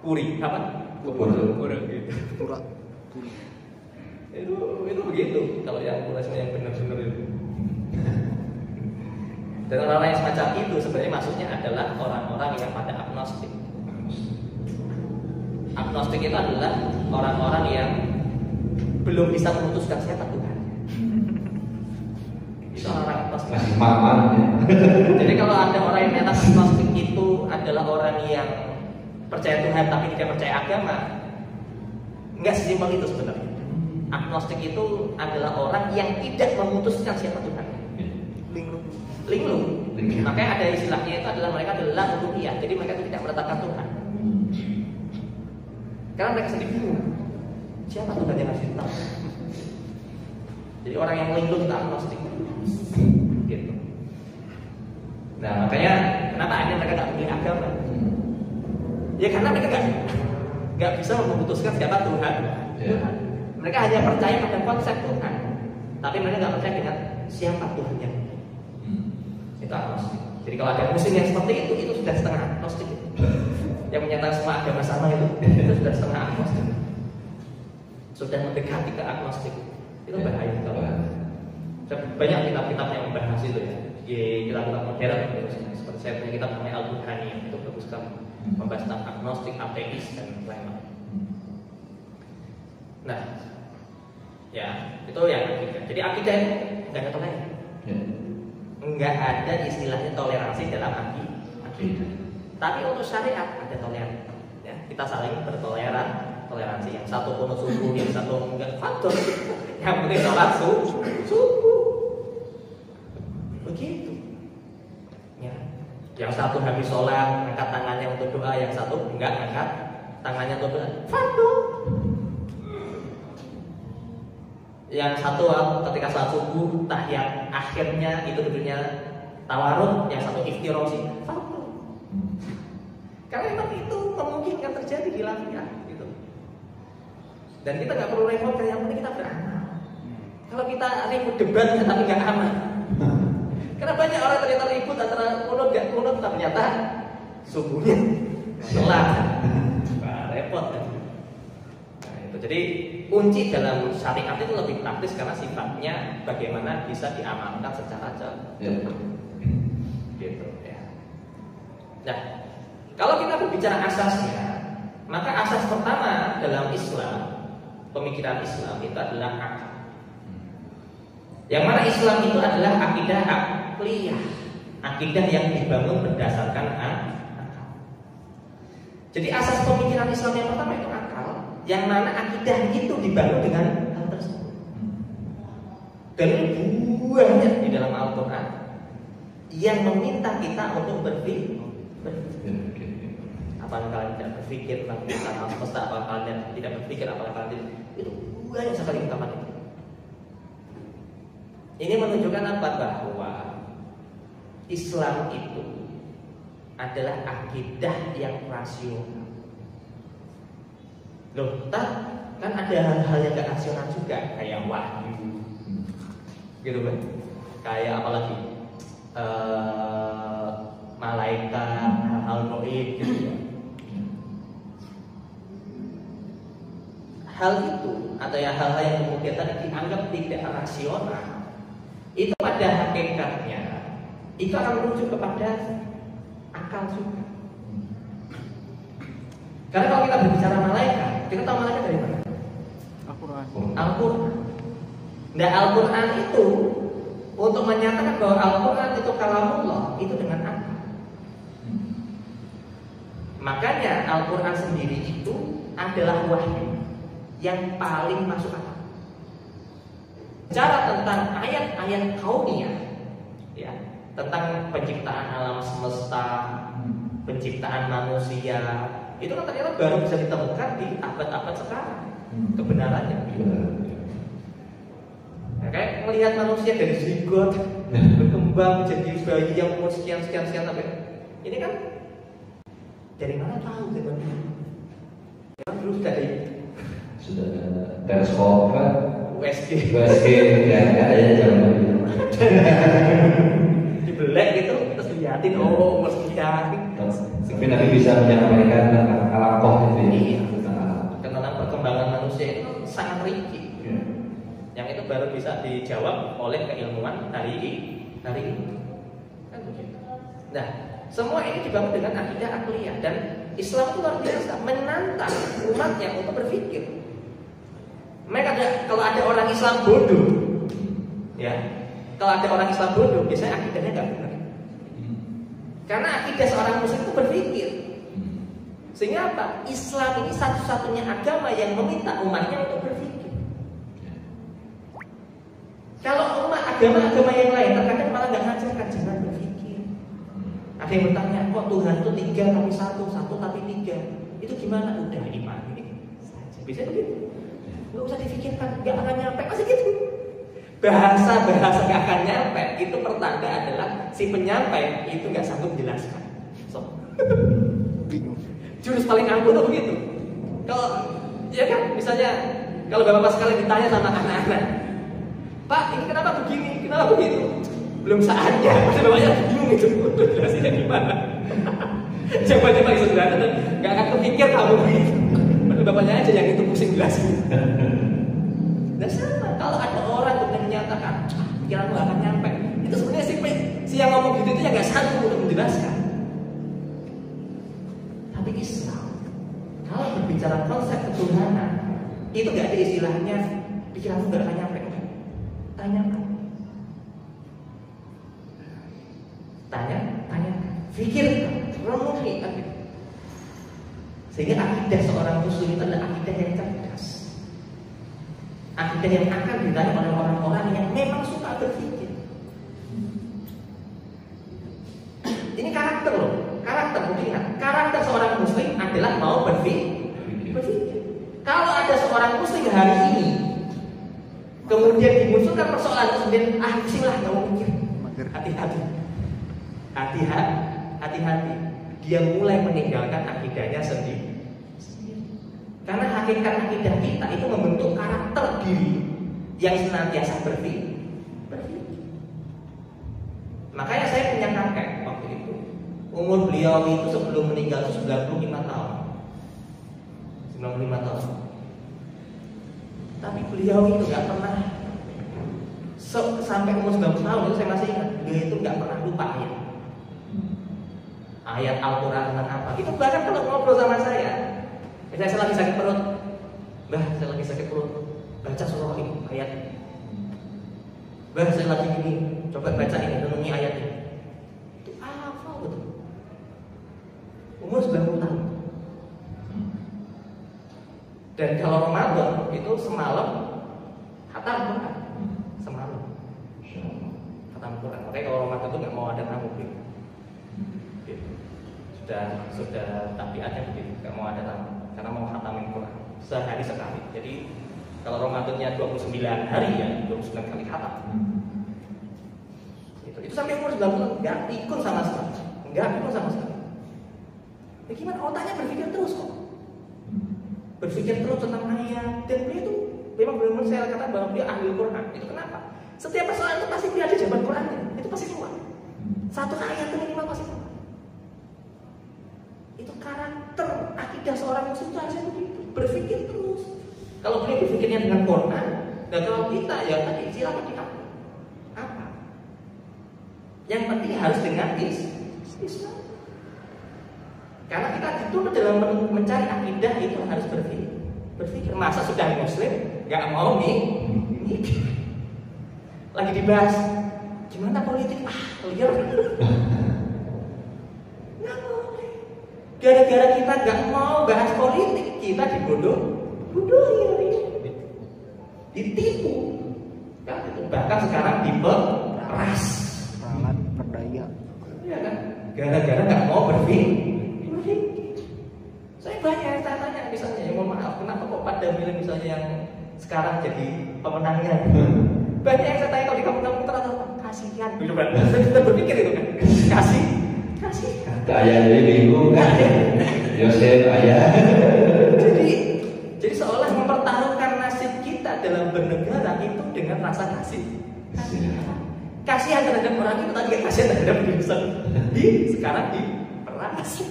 puri, apa? Pura gitu. Pura. Itu begitu kalau yang pluralisme yang benar-benar itu. Dan orang-orang yang semacam itu sebenarnya maksudnya adalah orang-orang yang pada agnostik. Agnostik itu adalah orang-orang yang belum bisa memutuskan siapa Tuhan. Itu orang agnostik. Masih maman ya. Jadi kalau ada orang yang menyatakan agnostik itu adalah orang yang percaya Tuhan tapi tidak percaya agama, nggak sesimpel itu sebenarnya. Agnostik itu adalah orang yang tidak memutuskan siapa Tuhan. Linglung. Makanya ada istilahnya itu adalah mereka adalah uluhiyah. Jadi mereka itu tidak menetapkan Tuhan. Karena mereka sendiri bingung siapa Tuhan yang harus ditetapkan. Jadi orang yang linglung itu agnostik. Gitu. Nah makanya kenapa akhirnya mereka nggak memilih agama? Ya karena mereka nggak bisa memutuskan siapa Tuhan. Yeah. Mereka hanya percaya pada konsep Tuhan, tapi mereka nggak percaya dengan siapa Tuhannya. Itu agnostik. Jadi kalau ada muslim yang seperti itu sudah setengah agnostik. Yang menyatakan semua agama sama itu sudah setengah agnostik. Sudah mendekati ke agnostik. Itu bahaya kalau banyak kitab-kitab yang membahas itu ya. Di kitab-kitab modern seperti saya punya kitab namanya Al-Burhani, itu bagus sekali membahas tentang agnostik, ateis dan lain-lain. Nah, ya itu yang akidah. Jadi akidah itu nggak ada toleransi, nggak ada istilahnya toleransi dalam akidah. Tapi untuk syariat ada toleransi. Ya, kita saling toleransi. Yang satu kunut subuh, yang satu enggak faktor. Yang penting sholat subuh. Begitu. Ya. Yang satu habis sholat angkat tangannya untuk doa, yang satu enggak angkat tangannya untuk doa. Faktor. Yang satu ketika sholat subuh tahiyat akhirnya itu duduknya tawaruk, yang satu iftirosi. Faktor. Karena memang itu memungkinkan terjadi di lafiah gitu. Dan kita nggak perlu repot, yang penting kita beramal. Kalau kita ribut debat tapi nggak aman. Karena banyak orang ternyata ribut antara kunut nggak kunut, ternyata subuhnya sholat. Nah, repot kan. Nah, itu jadi kunci dalam syariat itu lebih praktis karena sifatnya bagaimana bisa diamalkan secara cepat. Gitu ya. Nah, kalau kita berbicara asasnya, maka asas pertama dalam Islam, pemikiran Islam itu adalah akal. Yang mana Islam itu adalah akidah akliyah, akidah yang dibangun berdasarkan akal. Jadi asas pemikiran Islam yang pertama itu akal, yang mana akidah itu dibangun dengan hal tersebut. Dan banyak di dalam Al-Quran yang meminta kita untuk berpikir. Apakah kalian tidak berpikir tentang kebesaran alam semesta? Apakah kalian tidak berpikir? Apakah kalian itu banyak sekali ungkapan itu. Ini menunjukkan apa? Bahwa Islam itu adalah akidah yang rasional. Loh, kan ada hal-hal yang gak rasional juga, kayak wahyu, gitu kan? Kayak apalagi malaikat, hal-hal gaib, gitu ya. Hal itu atau ya hal-hal yang kemudian tadi dianggap tidak rasional, itu pada hakikatnya itu akan merujuk kepada akal juga. Karena kalau kita berbicara malaikat, kita tahu malaikat dari mana? Al-Quran. Nah, Al-Quran itu untuk menyatakan bahwa Al-Quran itu kalamullah itu dengan akal. Makanya Al-Quran sendiri itu adalah wahyu yang paling masuk akal. Bicara tentang ayat-ayat kauniyah, ya, tentang penciptaan alam semesta, penciptaan manusia, itu kan ternyata baru bisa ditemukan di abad-abad sekarang kebenarannya. Nah, kayak melihat manusia dari zigot berkembang menjadi bayi yang umur sekian sampai ini kan dari mana tahu zaman dulu? Memang dulu sudah ada teleskop kan? USG ya ada zaman dulu. Dibelek gitu terus dilihatin umur sekian. Tapi nanti bisa menyampaikan tentang alakoh itu ya. Iya. Tentang perkembangan manusia itu sangat rinci. baru bisa dijawab oleh keilmuan hari ini. Kan begitu. Nah, semua ini dibangun dengan akidah akliyah, dan Islam itu luar biasa menantang umatnya untuk berpikir. Kalau ada orang Islam bodoh, ya, kalau ada orang Islam bodoh, biasanya akidahnya nggak benar. Karena akidah seorang Muslim itu berpikir. Sehingga apa? Islam ini satu-satunya agama yang meminta umatnya untuk berpikir. Kalau agama-agama yang lain terkadang malah nggak ngajarkan jangan berpikir. Ada yang bertanya, kok Tuhan itu 3 tapi 1 tapi 3? Itu gimana? Udah iman ini saja. Bisa begitu. Nggak usah difikirkan, nggak akan nyampe. Masih gitu. Bahasa nggak akan nyampe itu pertanda adalah si penyampai itu nggak sanggup menjelaskan. Jurus paling ampuh tuh begitu. Kalau ya kan, misalnya kalau bapak sekali ditanya sama anak-anak, Pak, ini kenapa begini, kenapa begitu? Belum saatnya, pasti bapaknya bingung itu. Jelasinnya gimana? Jawabannya paling sederhana dan nggak akan kepikir kamu begitu. Bapaknya aja yang itu pusing jelasin. Dan sama, kalau ada orang yang menyatakan, pikiranmu gak akan nyampe, itu sebenarnya si yang ngomong gitu itu ya nggak sanggup untuk menjelaskan. Tapi Islam, kalau berbicara konsep ketuhanan, itu gak ada istilahnya pikiranmu gak akan nyampe. Tanyakan, pikirkan, renungi. Sehingga akidah seorang Muslim itu adalah akidah yang cerdas, akidah yang akan ditanya oleh orang-orang yang memang suka berpikir. Ini karakter loh, karakter seorang Muslim adalah mau berpikir. Kalau ada seorang Muslim hari ini kemudian dimunculkan persoalan kemudian bismillah nggak mau mikir, hati-hati, dia mulai meninggalkan akidahnya sendiri. Karena hakikat akidah kita itu membentuk karakter diri yang senantiasa berpikir. Makanya saya punya kakek waktu itu, umur beliau itu sebelum meninggal itu 95 tahun. Tapi beliau itu nggak pernah sampai umur 90 tahun itu saya masih ingat, beliau itu nggak pernah lupa ayat Al-Quran tentang apa. Itu bahkan kalau ngobrol sama saya, misalnya saya lagi sakit perut, saya lagi sakit perut, baca surah ini ayat. Saya lagi gini, coba baca ini, renungi ayat ini. Itu apa betul? Umur 90 tahun. Dan kalau Ramadan itu semalam khatam Quran. Semalam khatam Quran. Makanya kalau Ramadan itu nggak mau ada tamu gitu. Sudah tabiatnya begitu, nggak mau ada tamu karena mau khatamin Quran sehari sekali. Jadi kalau Ramadannya 29 hari ya 29 kali khatam. Itu sampai umur 90 nggak pikun sama sekali. Ya gimana? Otaknya berpikir terus kok. Berpikir terus tentang ayat. Dan beliau itu memang benar-benar saya katakan bahwa dia ahli Quran. Itu kenapa? Setiap persoalan itu pasti dia ada jawaban Qurannya. Itu pasti keluar. Satu ayat itu minimal pasti keluar. Itu karakter akidah seorang Muslim itu harusnya begitu. Berpikir terus. Kalau beliau berpikirnya dengan Quran, dan kalau kita ya tadi silakan kita apa? Yang penting harus dengan Islam. Karena kita dituntut dalam mencari akidah itu harus berpikir. Masa sudah Muslim nggak mau mikir? Lagi dibahas gimana politik? Liar. Nggak boleh. Gara-gara kita nggak mau bahas politik, kita dibodohi, ditipu. Kan itu bahkan sekarang diperas. Perdaya. Ya kan? Gara-gara nggak mau berpikir. Saya banyak tanya misalnya, ya mohon maaf, kenapa kok pada milih misalnya yang sekarang jadi pemenangnya? Banyak yang saya tanya kalau di kampung-kampung ternyata kasihan. Saya berpikir itu kan, kasih. Ayah jadi bingung kan? Yosef ayah. Jadi seolah mempertaruhkan nasib kita dalam bernegara itu dengan rasa kasih. Kasihan terhadap orang itu tadi kasihan terhadap diri sendiri. Sekarang diperas.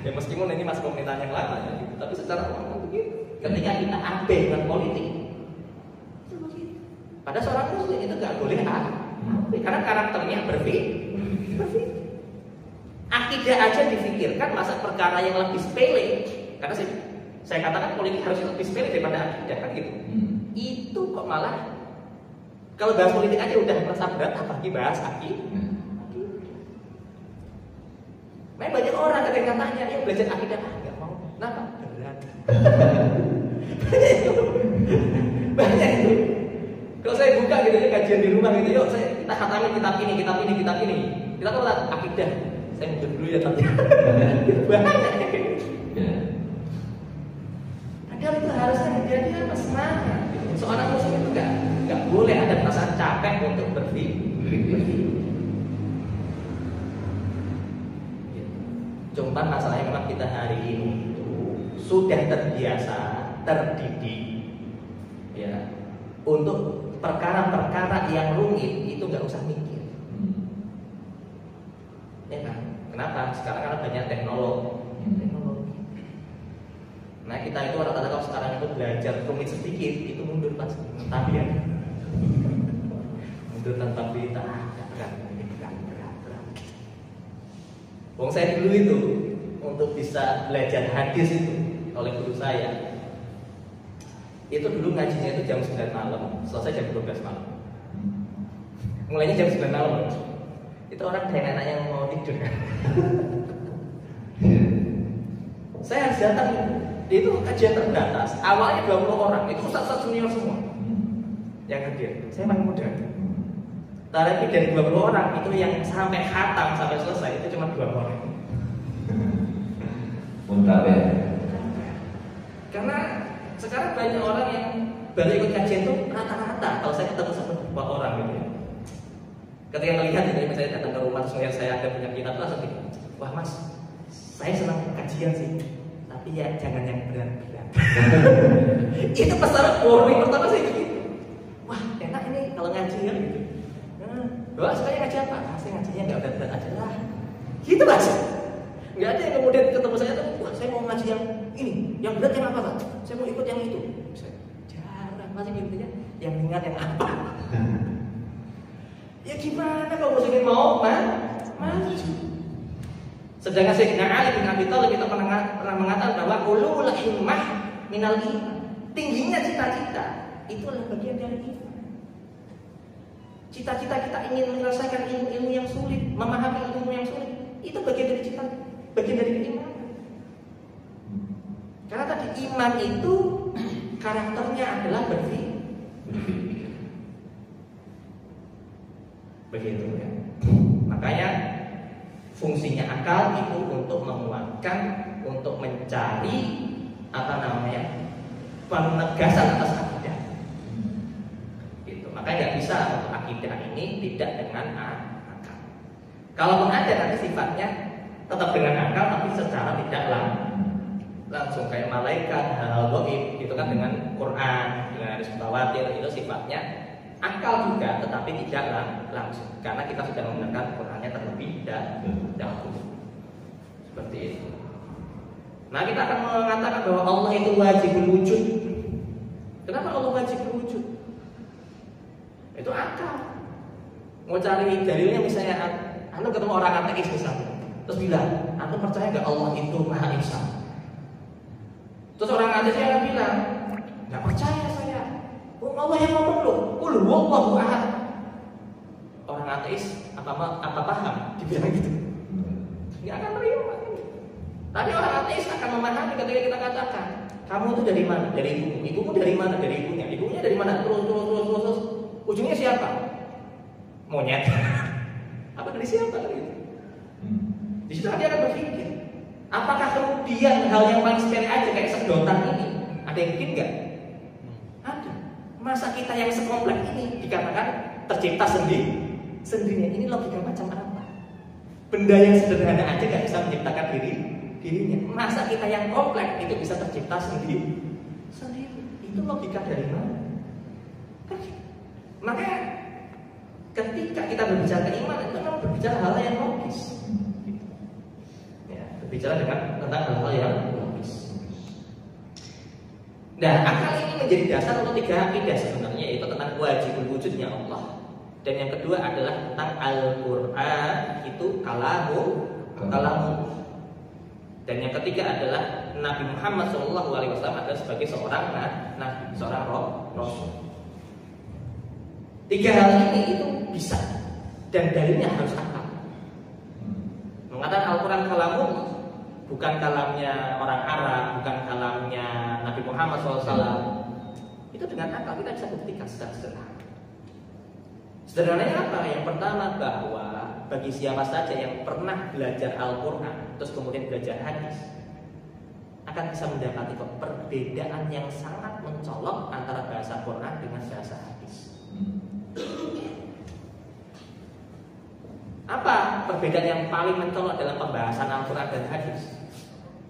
Ya meskipun ini masih pemerintahan yang lama ya, gitu. Tapi secara umum begitu. Ketika kita abai dengan politik, itu begitu. Pada seorang muslim itu nggak boleh karena karakternya berpikir. Akidah aja difikirkan, masa perkara yang lebih sepele. Karena saya katakan politik harus lebih sepele daripada akidah kan gitu. Itu kok malah kalau bahas politik aja udah merasa berat, apalagi bahas akidah. Banyak orang kadang-kadang tanya, belajar akidah nggak mau, kenapa? Berat. Banyak itu. Kalau saya buka gitu ya kajian di rumah gitu, yuk kita khatamin kitab ini. Kita tuh akidah. Saya mundur dulu ya tapi. Banyak. Padahal itu harusnya menjadi apa semangat. Seorang muslim itu nggak boleh ada perasaan capek untuk berpikir. Cuma masalahnya memang kita hari ini itu sudah terbiasa, terdidik, ya, untuk perkara-perkara yang rumit itu nggak usah mikir, ya kan? Kenapa? Sekarang kan banyak teknologi. Nah kita itu rata-rata kalau sekarang itu belajar rumit sedikit itu mundur pasti, tapi ya mundur tanpa berita. Wong saya dulu itu untuk bisa belajar hadis itu oleh guru saya. Itu dulu ngajinya itu jam 9 malam, selesai jam 12 malam. Mulainya jam 9 malam. Itu orang kayak anak yang mau tidur. Saya harus datang. Itu kajian terbatas. Awalnya 20 orang, itu ustaz-ustaz senior semua yang hadir. Saya paling muda. Tapi dari 20 orang itu yang sampai khatam sampai selesai itu cuma 2 orang. Muntaber. Karena sekarang banyak orang yang baru ikut kajian itu rata-rata. Kalau saya ketemu sama 2 orang gitu ya. Ketika melihat itu misalnya datang ke rumah terus saya ada punya kitab langsung gitu. Wah mas, saya senang kajian sih. Tapi ya jangan yang berat-berat. Itu pesan warning pertama saya gitu. Wah enak ini kalau ngaji ya gitu. Wah, saya ngaji apa? Saya ngajinya nggak berat-berat aja lah. Gitu mas. Nggak ada yang kemudian ketemu saya tuh, wah saya mau ngaji yang ini, yang berat yang apa pak? Saya mau ikut yang itu. Jarang masih gitu ya. Yang ringan yang apa? Ya gimana kalau muslimin mau maju? Sedangkan Sayyidina Ali bin Abi Thalib itu pernah mengatakan bahwa ulul himmah minal iman. Tingginya cita-cita itu adalah bagian dari iman. Cita-cita kita ingin menyelesaikan ilmu-ilmu yang sulit, memahami ilmu yang sulit, itu bagian dari cita, bagian dari keimanan. Karena tadi iman itu karakternya adalah berpikir. Begitu ya. Makanya fungsinya akal itu untuk menguatkan, untuk mencari penegasan atas akidah. Gitu. Makanya nggak bisa untuk akidah ini tidak dengan akal. Kalaupun ada nanti sifatnya tetap dengan akal, tapi secara tidak langsung kayak malaikat, hal-hal gaib, itu kan dengan Quran, dengan hadis mutawatir itu sifatnya akal juga, tetapi tidak langsung, karena kita sudah menggunakan Qurannya terlebih dahulu. Seperti itu. Nah kita akan mengatakan bahwa Allah itu wajib wujud. Kenapa Allah wajib wujud? Itu akal. Mau cari dalilnya misalnya, anda ketemu orang ateis misalnya, terus bilang, anda percaya nggak Allah itu Maha Esa? Terus orang ateisnya akan bilang, nggak percaya saya. Allah yang ngomong loh, qul huwallahu ahad. Orang ateis apa paham? Dibilang gitu, nggak akan terima. Tapi orang ateis akan memahami ketika kita katakan, kamu itu dari mana? Dari ibumu. Ibumu dari mana? Dari ibunya. Ibunya dari mana? Terus. Ujungnya siapa? Monyet. Apa dari siapa? Gitu. Di situ dia akan berpikir, apakah kemudian hal yang paling sepele aja kayak sedotan ini ada yang bikin nggak? Ada. Masa kita yang sekompleks ini dikatakan tercipta sendirinya? Ini logika macam apa? Benda yang sederhana aja nggak bisa menciptakan dirinya. Masa kita yang kompleks itu bisa tercipta sendiri? Itu logika dari mana? Makanya ketika kita berbicara keimanan itu memang berbicara hal yang logis. Ya, berbicara tentang hal-hal yang logis. Nah, akal ini menjadi dasar untuk 3 akidah sebenarnya. satunya yaitu tentang wajibul wujudnya Allah. Dan yang kedua adalah tentang Al-Quran itu kalamu. Dan yang ketiga adalah Nabi Muhammad SAW adalah sebagai seorang nabi, seorang rasul. Tiga hal ini itu bisa dan dalilnya harus akal. Mengatakan Al-Quran kalamu bukan kalamnya orang Arab, bukan kalamnya Nabi Muhammad SAW. Itu dengan akal kita bisa buktikan secara sederhana. Sederhananya apa? Yang pertama bahwa bagi siapa saja yang pernah belajar Al-Quran terus kemudian belajar hadis akan bisa mendapati perbedaan yang sangat mencolok antara bahasa Quran dengan bahasa hadis. Apa perbedaan yang paling mencolok dalam pembahasan Al-Quran dan hadis?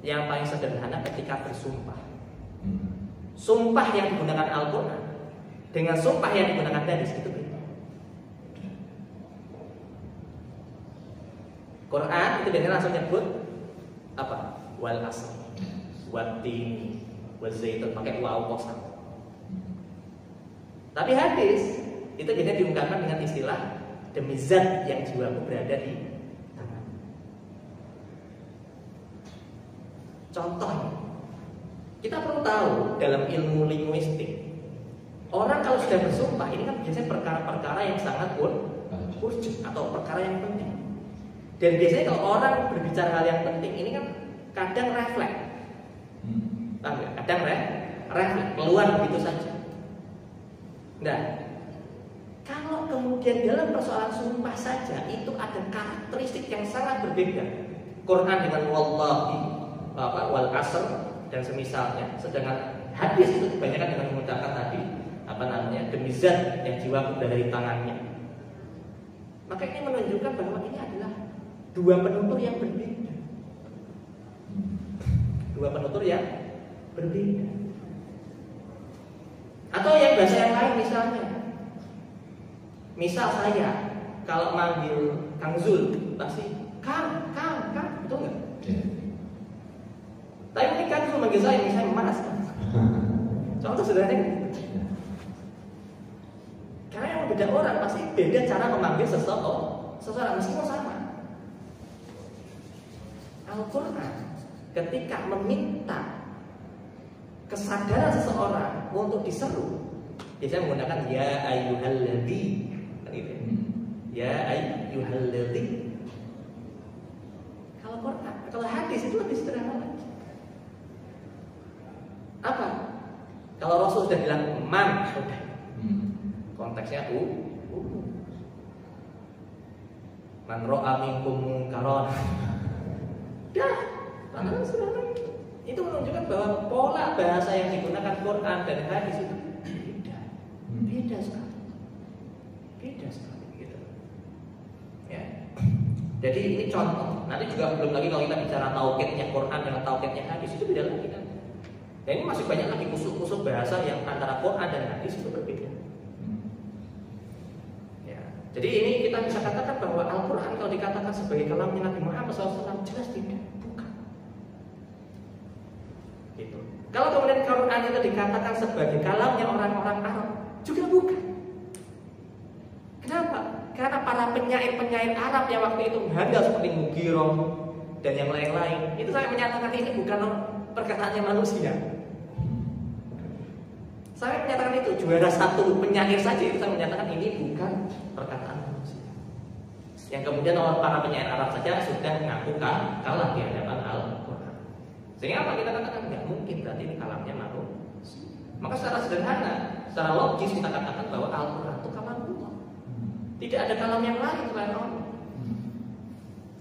Yang paling sederhana ketika bersumpah. Sumpah yang digunakan Al-Quran dengan sumpah yang digunakan hadis itu beda. Quran itu biasanya langsung nyebut apa? Wal asr, wat-tini, waz-zaitun, pakai waw kosam. Tapi hadis itu biasanya diungkapkan dengan istilah demi zat yang jiwaku berada di tangan. Contohnya, kita perlu tahu dalam ilmu linguistik, orang kalau sudah bersumpah ini kan biasanya perkara-perkara yang sangat urgent atau perkara yang penting. Dan biasanya kalau orang berbicara hal yang penting ini kan kadang refleks, kadang refleks keluar begitu saja. Nah, kalau kemudian dalam persoalan sumpah saja itu ada karakteristik yang sangat berbeda. Quran dengan wallahi, wal asr dan semisalnya, sedangkan hadis itu kebanyakan dengan menggunakan tadi demi zat yang jiwaku berada di tangannya. Maka ini menunjukkan bahwa ini adalah dua penutur yang berbeda. Dua penutur yang berbeda. Atau yang bahasa yang lain misalnya. Misal saya kalau manggil Kang Zul pasti Kang, betul nggak? Yeah. Tapi mungkin Kang Zul manggil saya misalnya Mas. Contoh sederhana. Karena yang beda orang pasti beda cara memanggil seseorang meskipun sama. Al-Quran ketika meminta kesadaran seseorang untuk diseru, biasanya menggunakan ya ayyuhalladzi, gitu. Ya ayyuhalladzi. Kalau hadis itu lebih sederhana lagi. Apa? Kalau Rasul sudah bilang man, sudah. Konteksnya man ra'a minkum munkaran. Itu menunjukkan bahwa pola bahasa yang digunakan Quran dan hadis itu beda sekali gitu. Ya. Jadi ini contoh. Nanti juga belum lagi kalau kita bicara tauhidnya Quran dengan tauhidnya hadis itu beda lagi kan. Dan ini masih banyak lagi kusuk-kusuk bahasa yang antara Quran dan hadis itu berbeda. Ya. Jadi ini kita bisa katakan bahwa Al-Quran kalau dikatakan sebagai kalamnya Nabi Muhammad SAW jelas tidak. Gitu. Kalau kemudian Quran itu dikatakan sebagai kalamnya orang-orang Arab, juga bukan. Kenapa? Karena para penyair-penyair Arab yang waktu itu handal seperti Mughirah dan yang lain-lain, itu saya menyatakan ini bukan perkataannya manusia. Saya menyatakan itu juara satu penyair saja itu saya menyatakan ini bukan perkataan manusia. Yang kemudian para penyair Arab saja sudah mengaku kalah di hadapan Al-Quran. Sehingga apa kita katakan nggak mungkin berarti ini kalamnya manusia. Maka secara sederhana, secara logis kita katakan bahwa Al-Quran itu kalam Allah. Tidak ada kalam yang lain selain Allah.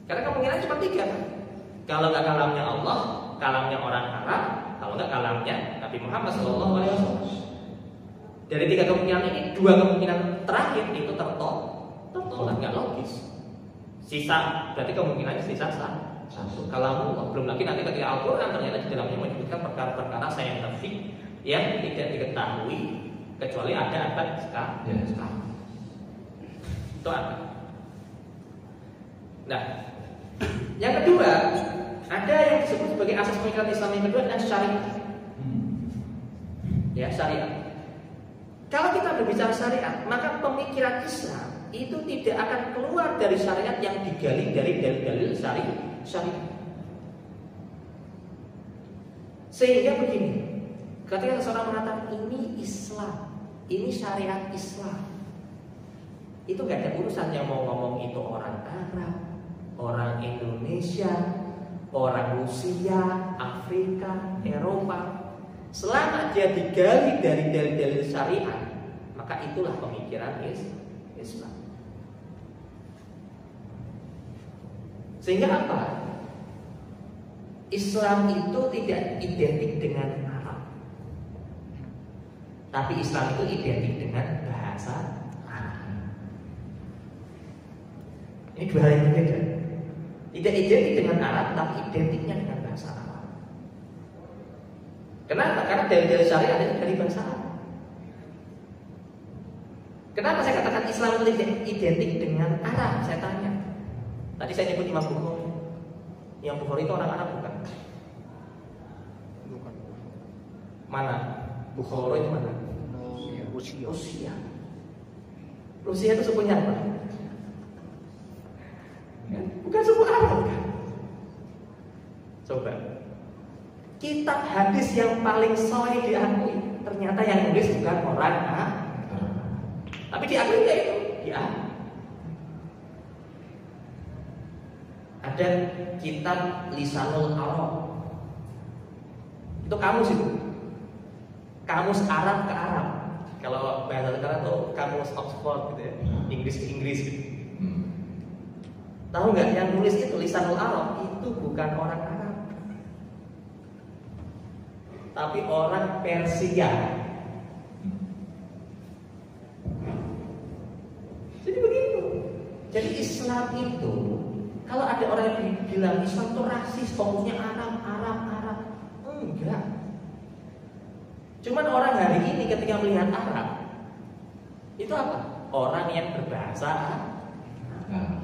Karena kemungkinan cuma tiga kan? Kalau nggak kalamnya Allah, kalamnya orang Arab, kalau nggak kalamnya Nabi Muhammad SAW. Dari tiga kemungkinan ini, dua kemungkinan terakhir itu tertolak, nggak logis. Sisa berarti kemungkinannya sisa satu. Kalau belum lagi nanti ketika Al-Quran ternyata di dalamnya menyebutkan perkara-perkara saintifik yang tidak diketahui kecuali ada abad sekarang. Itu apa? Nah, yang kedua ada yang disebut sebagai asas pemikiran Islam yang kedua adalah syariat. Ya, syariat. Kalau kita berbicara syariat, maka pemikiran Islam itu tidak akan keluar dari syariat yang digali dari dalil-dalil syariat. Sehingga begini, ketika seseorang mengatakan ini Islam, ini syariat Islam, itu gak ada urusannya mau ngomong itu orang Arab, orang Indonesia, orang Rusia, Afrika, Eropa. Selama dia digali dari dalil-dalil syariat, maka itulah pemikiran Islam. Sehingga apa? Islam itu tidak identik dengan Arab, tapi Islam itu identik dengan bahasa Arab. Ini dua hal yang berbeda. Tidak identik dengan Arab, tapi identiknya dengan bahasa Arab. Kenapa? Karena dalil-dalil syariat itu dari bahasa Arab. Kenapa saya katakan Islam itu identik dengan Arab? Saya tanya. Tadi saya nyebut Imam Bukhari. Imam Bukhari itu orang Arab bukan? Bukan. Mana? Bukhari itu mana? Rusia. Rusia itu sukunya apa? Bukan suku Arab kan? Coba. Kitab hadis yang paling sahih diakui, ternyata yang nulis bukan orang Arab. Tapi diakui enggak itu? Diakui. Ada kitab Lisanul Arab. Itu kamus itu. Kamus Arab ke Arab. Kalau bahasa sekarang tuh kamus Oxford gitu ya. Inggris ke Inggris gitu. Tahu nggak yang nulis itu Lisanul Arab itu bukan orang Arab, tapi orang Persia. Jadi begitu. Jadi Islam itu, kalau ada orang yang bilang Islam itu rasis, fokusnya Arab. Enggak. Cuman orang hari ini ketika melihat Arab, itu apa? Orang yang berbahasa Arab.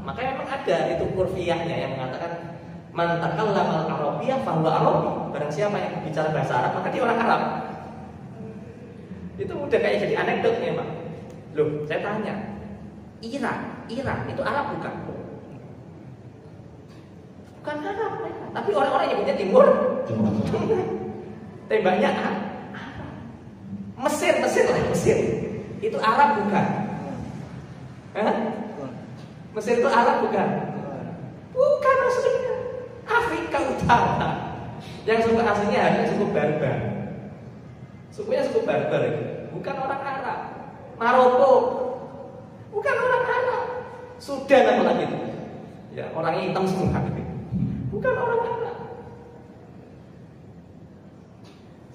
Makanya memang ada itu kurfiahnya yang mengatakan man takallamal arabiyyah fa huwa arabi. Barang siapa yang bicara bahasa Arab maka dia orang Arab. Itu udah kayak jadi anekdot memang. Loh, saya tanya, Iran itu Arab bukan? Bukan Arab mereka, tapi orang-orang yang punya timur. Tembaknya Arab. Mesir itu Arab bukan? Mesir itu Arab bukan? Bukan aslinya Afrika Utara. Yang suku aslinya hanya suku Barbar. Sukunya suku Barbar itu. Bukan orang Arab. Maroko bukan orang Arab. Sudan apa lagi itu? Ya, orangnya hitam semua gitu. Bukan orang Arab.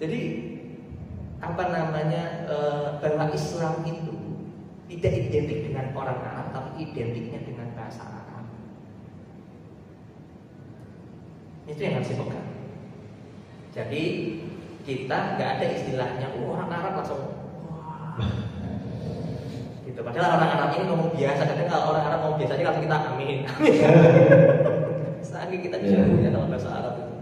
Jadi apa namanya bahwa Islam itu tidak identik dengan orang Arab, tapi identiknya dengan bahasa Arab. Itu yang harus dipegang. Jadi kita nggak ada istilahnya orang Arab langsung wah gitu. Padahal orang Arab ini ngomong biasa. Kadang kalau orang Arab ngomong biasa aja kalau kita amin. Saking kita jauhnya dalam bahasa Arab itu.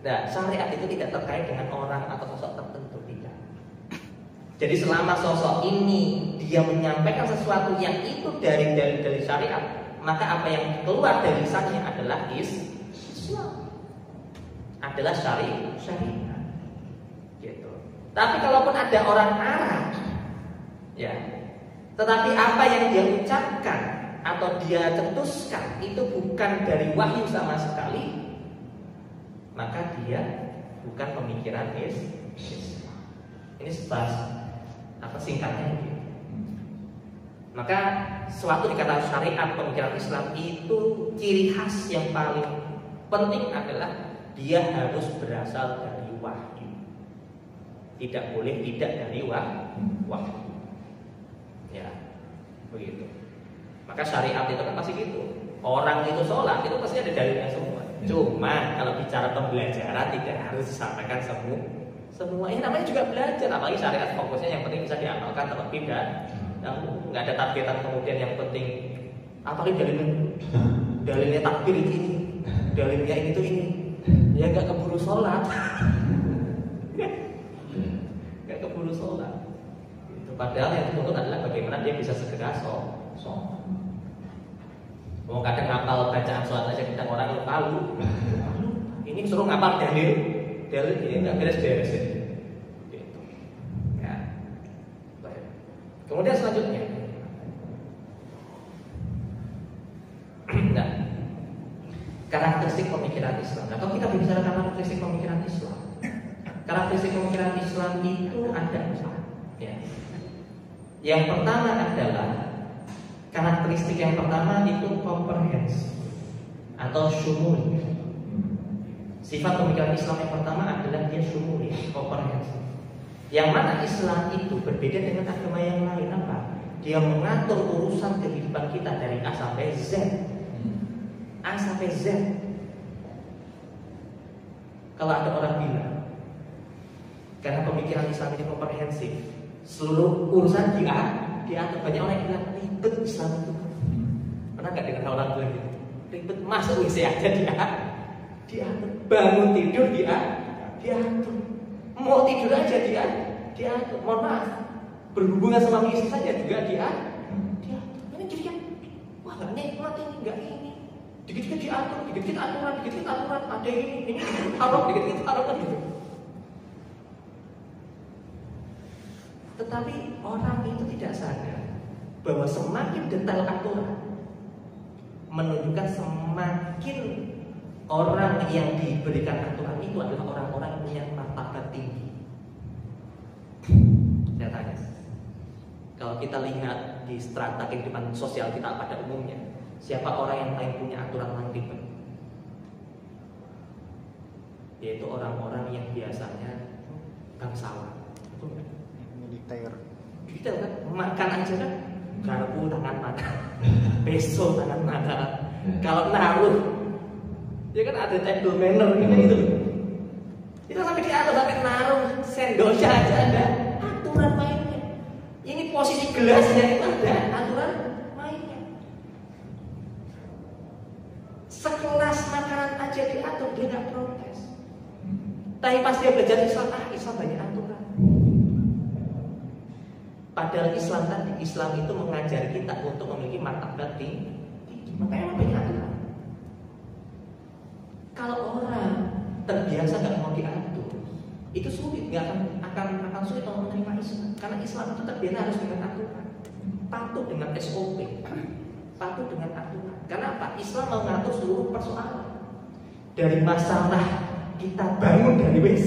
Nah, syariat itu tidak terkait dengan orang atau sosok tertentu, tidak. Jadi selama sosok ini dia menyampaikan sesuatu yang itu dari syariat, maka apa yang keluar dari lisannya adalah Islam, adalah syariat. Gitu. Tapi kalaupun ada orang Arab, ya, tetapi apa yang dia ucapkan atau dia cetuskan itu bukan dari wahyu sama sekali, maka dia bukan pemikiran Islam. Ini singkatnya gitu. Maka suatu dikatakan syariat pemikiran Islam itu ciri khas yang paling penting adalah dia harus berasal dari wahyu. Tidak boleh tidak dari wahyu. Ya, begitu. Maka syariat itu kan pasti gitu. Orang itu sholat itu pasti ada dalilnya semua. Cuma kalau bicara pembelajaran tidak harus disampaikan semua. Ini namanya juga belajar. Apalagi syariat fokusnya yang penting bisa diamalkan terlebih dahulu. Nggak ada targetan kemudian yang penting. Apalagi dalilnya takbir ini, dalilnya ini tuh ini. Ya nggak keburu sholat. Nggak keburu sholat. Padahal yang dituntut adalah bagaimana dia bisa segera sholat. Mau kadang ngapal bacaan sholat aja kita orang lalu. Ini suruh ngapal dalil ini nggak beres-beres ya. Gitu. Ya. Baik. Kemudian selanjutnya, nah, karakteristik pemikiran Islam. Nah, kalau kita bicara karakteristik pemikiran Islam, karakteristik pemikiran Islam itu ada empat. Ya. Yang pertama adalah karakteristik yang pertama itu komprehensif atau syumul. Sifat pemikiran Islam yang pertama adalah dia syumul, komprehensif. Yang mana Islam itu berbeda dengan agama yang lain apa? Dia mengatur urusan kehidupan kita dari A sampai Z. A sampai Z. Kalau ada orang bilang karena pemikiran Islam ini komprehensif, seluruh urusan diatur. Banyak orang yang bilang ribet Islam itu. Pernah nggak dengar orang bilang gitu? Ribet, masuk WC aja diatur. Bangun tidur diatur. Mau tidur aja diatur. Mohon maaf, berhubungan sama istri saja juga diatur. Ini jadi kan, wah nggak nikmat ini, nggak ini. Dikit-dikit diatur, dikit-dikit aturan. Ada ini haram, dikit-dikit haram kan gitu. Tetapi orang itu tidak sadar bahwa semakin detail aturan menunjukkan semakin orang yang diberikan aturan itu adalah orang-orang yang punya martabat tinggi. Saya tanya, kalau kita lihat di strata kehidupan sosial kita pada umumnya, siapa orang yang paling punya aturan paling ribet? Yaitu orang-orang yang biasanya bangsawan. Militer. Detail kan, makan aja kan, garpu tangan mana, peso tangan mana. Kalau naruh, ya kan ada table manner gitu. Itu sampai diatur, sampai naruh sendoknya aja ada aturan mainnya. Ini posisi gelasnya itu ada aturan mainnya. Sekelas makanan aja diatur, dia nggak protes. Tapi pas dia belajar Islam, Islam banyak aturan. Padahal Islam itu mengajar kita untuk memiliki martabat tinggi. Makanya banyak aturan. Kalau orang terbiasa nggak mau diatur, itu sulit, nggak akan sulit untuk menerima Islam. Karena Islam itu terbiasa harus dengan aturan, patuh dengan SOP, patuh dengan aturan. Karena apa? Islam mengatur seluruh persoalan. Dari masalah kita bangun dari WC,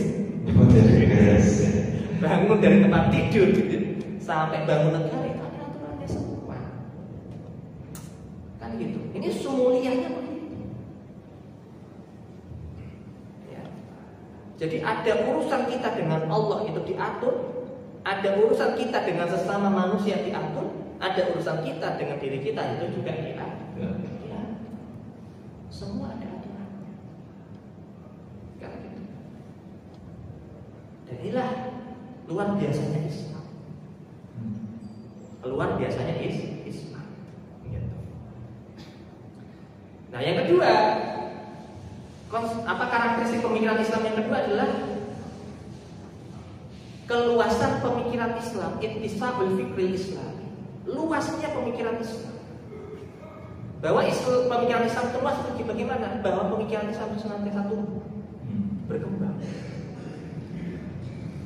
bangun dari tempat tidur, sampai bangun negara itu ada aturannya semua. Kan gitu. Ini sumulianya begitu. Ya. Jadi ada urusan kita dengan Allah itu diatur, ada urusan kita dengan sesama manusia diatur, ada urusan kita dengan diri kita itu juga diatur. Ya. Semua ada aturan. Kan gitu. Dan inilah luar biasanya Islam. Luar biasanya Islam. Gitu. Nah, yang kedua, apa karakteristik pemikiran Islam yang kedua adalah keluasan pemikiran Islam, ittisabul fikri Islam. Luasnya pemikiran Islam. Bahwa pemikiran Islam itu luas itu bagaimana? Bahwa pemikiran Islam itu senantiasa tumbuh, berkembang.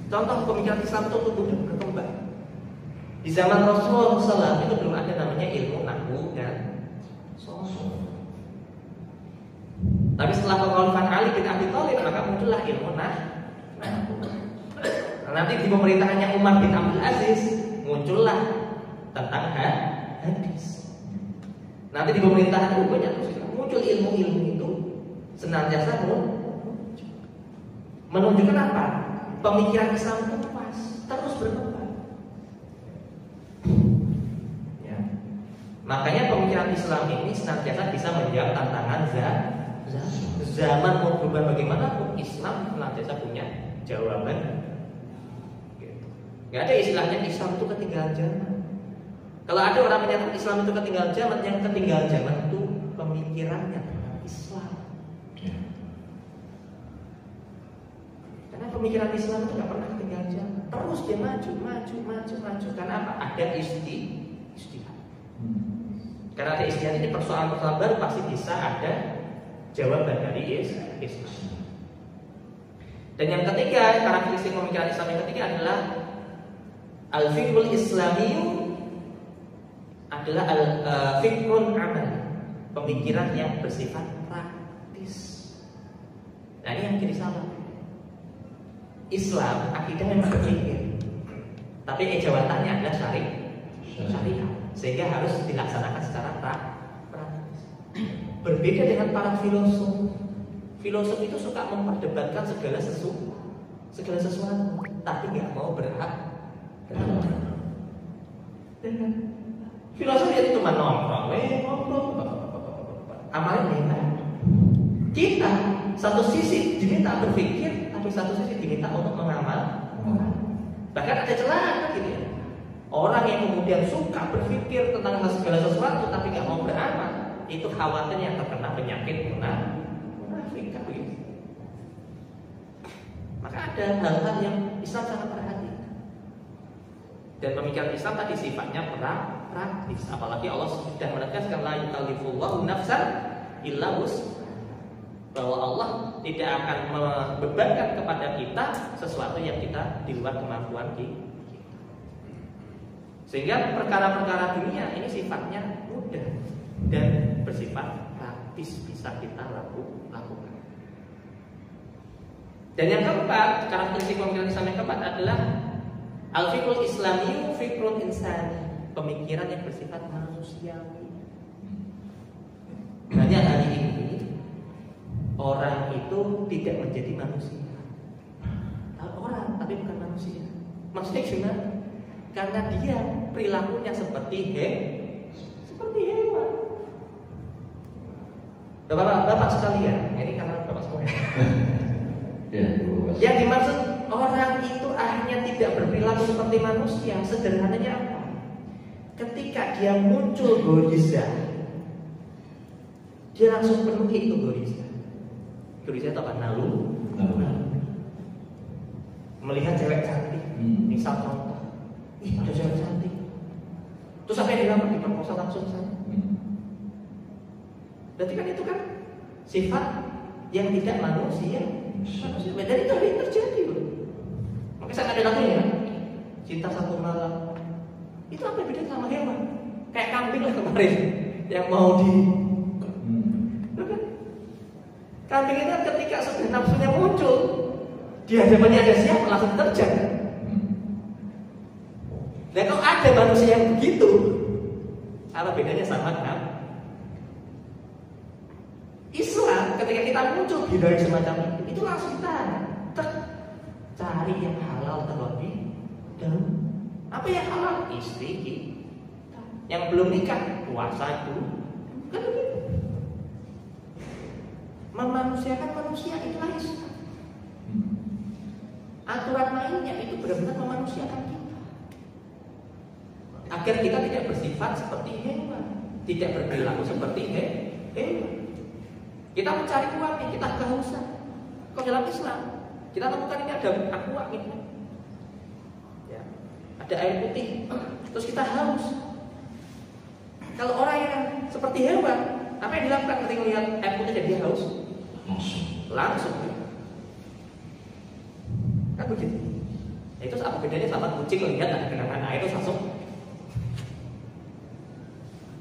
Contoh pemikiran Islam itu tumbuh dan berkembang. Di zaman Rasulullah SAW itu belum ada namanya ilmu nahwu dan sharaf. Tapi setelah pengkhalifan Ali bin Abi Thalib maka muncullah ilmu nahwu. Nanti di pemerintahannya Umar bin Abdul Aziz muncullah tentang hadis. Nanti di pemerintahan banyak muncul ilmu-ilmu itu senantiasa menunjukkan apa? Pemikiran Islam itu luas, terus berkembang. Makanya pemikiran Islam ini senantiasa bisa menjawab tantangan zaman mau berubah bagaimanapun, Islam senantiasa punya jawaban. Gak ada istilahnya Islam itu ketinggalan zaman. Kalau ada orang menyatakan Islam itu ketinggalan zaman, yang ketinggalan zaman itu pemikirannya tentang Islam. Karena pemikiran Islam itu gak pernah ketinggalan. tinggal jalan. Terus dia maju. Karena apa? Ada istihad. Karena ada istihad ini persoalan-persoalan baru pasti bisa ada jawaban dari Islam. Dan yang ketiga, karakteristik pemikiran Islam yang ketiga adalah al-fikrul islamiyu adalah al-fikrun amal, pemikiran yang bersifat praktis. Nah ini yang jadi salah. Islam akidah memang berpikir, tapi jawabannya adalah syariat, sehingga harus dilaksanakan secara praktis. Berbeda dengan para filosof. Filosof itu suka memperdebatkan segala sesuatu, tapi nggak mau berhak. Filosof itu cuma nongkrong, amalnya. Kita satu sisi diminta berpikir, tapi satu sisi diminta untuk mengamal. Bahkan ada celah gitu ya. Orang yang kemudian suka berpikir tentang segala sesuatu tapi nggak mau beramal, itu khawatirnya terkena penyakit munafik begitu. Maka ada hal-hal yang Islam sangat perhatikan. Dan pemikiran Islam tadi sifatnya praktis. Apalagi Allah sudah menegaskan la yukallifullahu nafsan illa wus'aha, bahwa Allah tidak akan membebankan kepada kita sesuatu yang kita di luar kemampuan kita. Sehingga perkara-perkara dunia ini sifatnya mudah dan bersifat praktis, bisa kita lakukan. Dan yang keempat, karakteristik pemikiran Islam yang keempat adalah al-fikrul islamiyu fikrun insani, pemikiran yang bersifat manusiawi. Banyak hari ini orang itu tidak menjadi manusia. Orang tapi bukan manusia. Maksudnya gimana? Karena dia perilakunya seperti hewan. Bapak sekalian, ini karena bapak sekalian. Yang dimaksud orang itu akhirnya tidak berperilaku seperti manusia, sederhananya apa? Ketika dia muncul goriza, dia langsung penuhi itu goriza. Goriza itu apa? Nalu. Melihat cewek cantik, misal contoh, ada cewek cantik, terus apa yang dilakukan? Diperkosa langsung saja. Berarti kan itu kan sifat yang tidak manusia. Dan itu yang terjadi loh. Makanya saya ada lagunya, Cinta Satu Malam. Itu apa bedanya sama hewan? Kayak kambing lah kemarin yang mau di. Kambing itu ketika sudah nafsunya muncul, di hadapannya ada siapa langsung terjang. Dan kalau ada manusia yang begitu, apa bedanya sama kambing? Islam ketika kita muncul bidai semacam itu langsung kita cari yang halal terlebih dahulu. Apa yang halal? Istri kita. Yang belum nikah puasa dulu. Kan begitu. Memanusiakan manusia itulah Islam. Aturan mainnya itu benar-benar memanusiakan kita. Agar kita tidak bersifat seperti hewan, tidak berperilaku seperti hewan. Kita mencari uang, kita kehausan. Kalau dalam Islam, kita temukan ini ada aqua gitu. Ya, ada air putih, terus kita haus. Kalau orang yang seperti hewan, apa yang dilakukan ketika melihat air putih dan dia haus? Langsung. Kan begitu. Nah, itu apa bedanya sama kucing melihat ada genangan air itu langsung.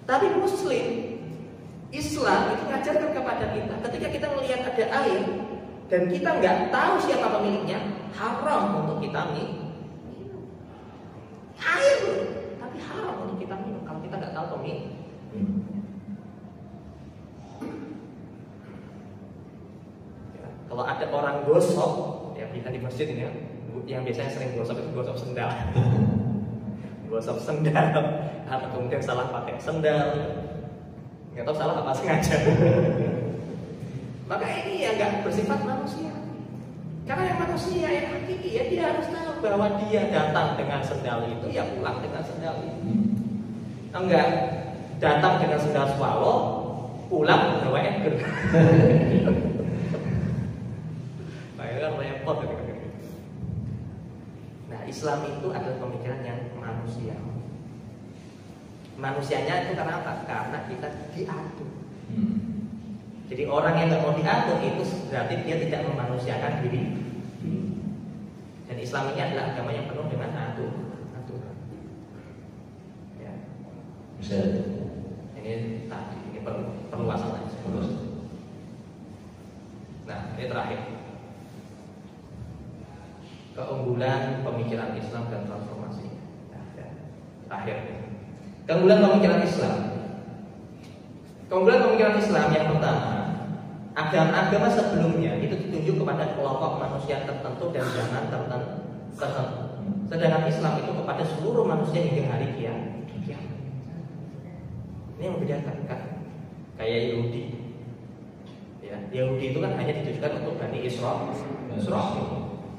Tapi Muslim, Islam itu mengajarkan kepada kita ketika kita melihat ada air dan kita nggak tahu siapa pemiliknya, haram untuk kita minum. Air, tapi haram untuk kita minum kalau kita nggak tahu pemilik. Ya, kalau ada orang gosok, ya kita di masjid ini ya, yang biasanya sering gosok itu gosok sendal, gosok sendal, atau kemudian salah pakai sendal. Nggak tahu salah apa sengaja. Maka ini ya nggak bersifat manusia. Karena yang manusia yang hakiki ya dia harus tahu bahwa dia datang dengan sendal itu ya pulang dengan sendal itu. Enggak datang dengan sendal swallow, pulang bawa ember. Nah itu kan repot. Islam itu adalah pemikiran yang manusia. Manusianya itu karena apa? Karena kita diatur. Jadi orang yang nggak mau diatur itu berarti dia tidak memanusiakan diri. Dan Islam ini adalah agama yang penuh dengan aturan. Ya. Bisa. Ini tadi, ini perluasan aja. Nah, ini terakhir. Keunggulan pemikiran Islam dan transformasi. Nah, ya. Terakhir. Keunggulan pemikiran Islam. Keunggulan pemikiran Islam yang pertama, agama-agama sebelumnya itu ditunjuk kepada kelompok manusia tertentu dan zaman tertentu. Sedangkan Islam itu kepada seluruh manusia hingga hari kiamat. Ini yang membedakan kan? Kayak Yahudi. Ya, Yahudi itu kan hanya ditujukan untuk Bani Israel.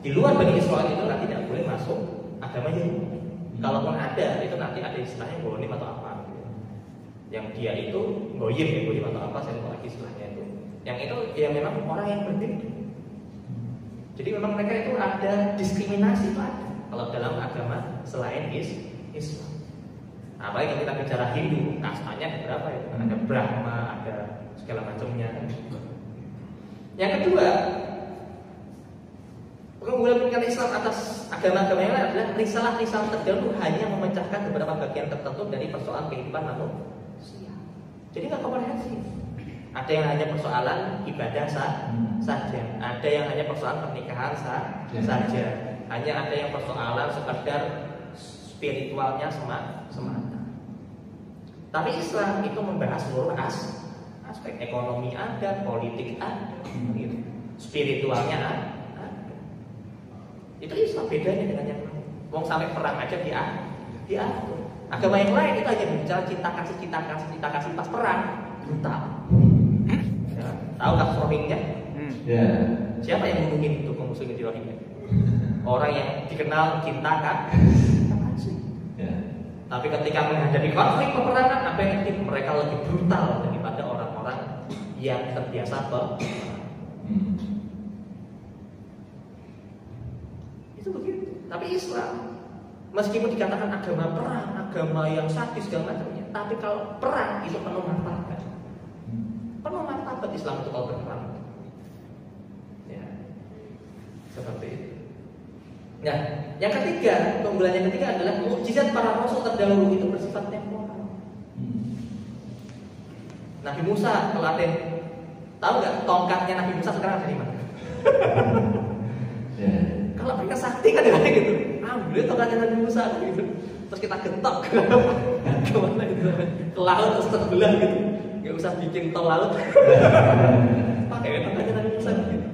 Di luar Bani Israel itu nanti tidak boleh masuk agama Yahudi. Kalaupun ada, itu nanti ada istilahnya gonim atau apa. Yang dia itu goyim ya, goyim atau apa, saya lupa lagi istilahnya itu. Yang itu ya memang orang yang berbeda. Jadi memang mereka itu ada diskriminasi itu ada kalau dalam agama selain Islam. Apalagi kalau kita bicara Hindu, kastanya ada berapa ya? Ada Brahma, ada segala macamnya. Yang kedua, keunggulan pemikiran Islam atas agama-agama yang lain adalah risalah-risalah terdahulu hanya memecahkan beberapa bagian tertentu dari persoalan kehidupan manusia. Jadi nggak komprehensif. Ada yang hanya persoalan ibadah saja, ada yang hanya persoalan pernikahan saja, hanya ada yang persoalan sekedar spiritualnya semata. Tapi Islam itu membahas seluruh aspek ekonomi ada, politik ada, gitu. Spiritualnya ada. Itu Islam bedanya dengan yang lain. Wong sampai perang aja diatur. Agama yang lain itu hanya bicara cinta kasih pas perang brutal. Ya, tahu tak Rohingya? Ya. Siapa yang ngomongin itu musuhnya di Rohingya? Orang yang dikenal cinta kasih. Ya. Tapi ketika menghadapi konflik peperangan, apa yang terjadi? Mereka lebih brutal daripada orang-orang yang terbiasa Itu begitu. Tapi Islam, meskipun dikatakan agama perang, agama yang sadis segala macamnya, tapi kalau perang itu penuh martabat. Penuh martabat Islam itu kalau berperang. Ya, seperti itu. Nah, yang ketiga, keunggulan yang ketiga adalah mukjizat para rasul terdahulu itu bersifat temporal. Nabi Musa telaten, tahu nggak tongkatnya Nabi Musa sekarang ada di mana? Ya. Kalau mereka sakti kan ya gitu, ambil tongkatnya Nabi Musa gitu, terus kita getok kemana gitu, ke laut terus terbelah gitu, nggak usah bikin tol laut, pakai tongkatnya Nabi Musa gitu.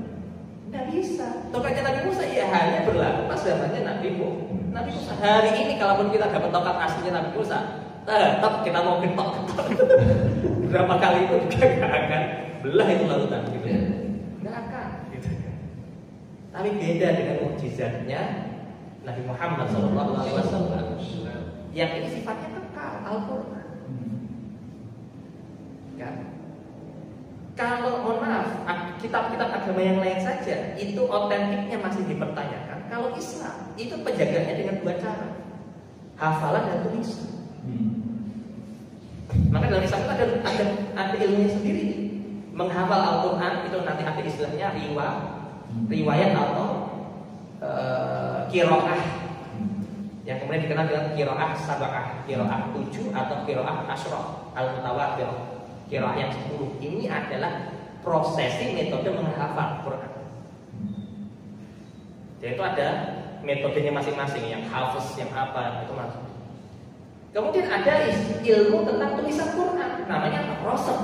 Nggak bisa. Tongkatnya Nabi Musa ya hanya berlaku pas zamannya Nabi Musa. Hari ini kalaupun kita dapat tongkat aslinya Nabi Musa, tetap kita mau getok. Berapa kali itu juga nggak akan belah itu lautan gitu. Nggak akan. Gitu. Tapi beda dengan mukjizatnya Nabi Muhammad SAW. Yang ini sifatnya kekal, Al-Quran. Kan? Kalau mohon maaf, kitab-kitab agama yang lain saja itu otentiknya masih dipertanyakan. Kalau Islam itu penjaganya dengan dua cara, hafalan dan tulisan. Maka dalam Islam itu ada ilmunya sendiri. Menghafal Al-Quran itu nanti ada istilahnya riwayat atau qiraah, yang kemudian dikenal dengan qiraah sab'ah, qiraah 7 atau qiraah asyrah al-mutawatir. Qiraah yang 10 ini adalah prosesi metode menghafal Quran. Jadi itu ada metodenya masing-masing, yang hafiz, yang apa itu masuk. Kemudian ada ilmu tentang tulisan Quran, namanya rasam.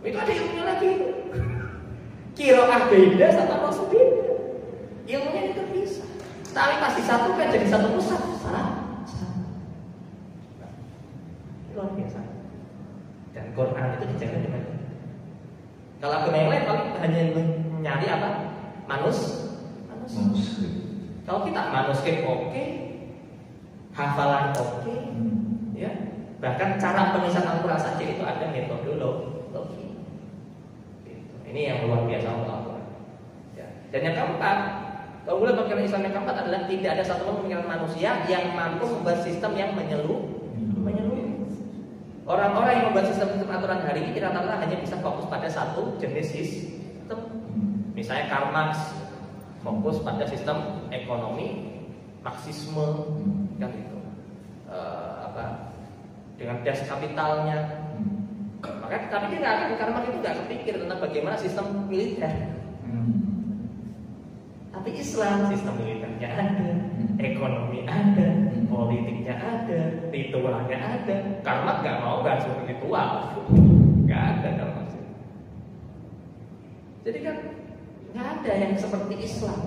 Itu ada ilmunya lagi. Qiraah beda sama rasam beda. Ilmunya itu bisa. Tapi pasti satu kan jadi satu pusat. Luar biasa. Dan Quran itu dijaga dengan. Kalau agama yang lain paling hanya nyari apa? Manuskrip. Kalau kita manuskrip oke, hafalan oke, ya. Bahkan cara penulisan Al-Quran saja itu ada metodologi. Ini yang luar biasa untuk Al-Quran. Ya. Dan yang keempat, Keunggulan pemikiran Islam yang keempat adalah tidak ada satupun pemikiran manusia yang mampu membuat sistem yang menyeluruh. Orang-orang yang membuat sistem aturan hari ini rata-rata hanya bisa fokus pada satu jenis sistem. Misalnya Karl Marx fokus pada sistem ekonomi Marxisme, kan itu. Dengan das kapitalnya. Maka tapi dia nggak akan, Karl Marx itu nggak kepikir tentang bagaimana sistem militer. Tapi Islam sistem militernya ada, ekonomi ada, politiknya ada, ritualnya ada. Karl Marx nggak mau kan suatu ritual, nggak ada Karl Marx. Jadi kan nggak ada yang seperti Islam.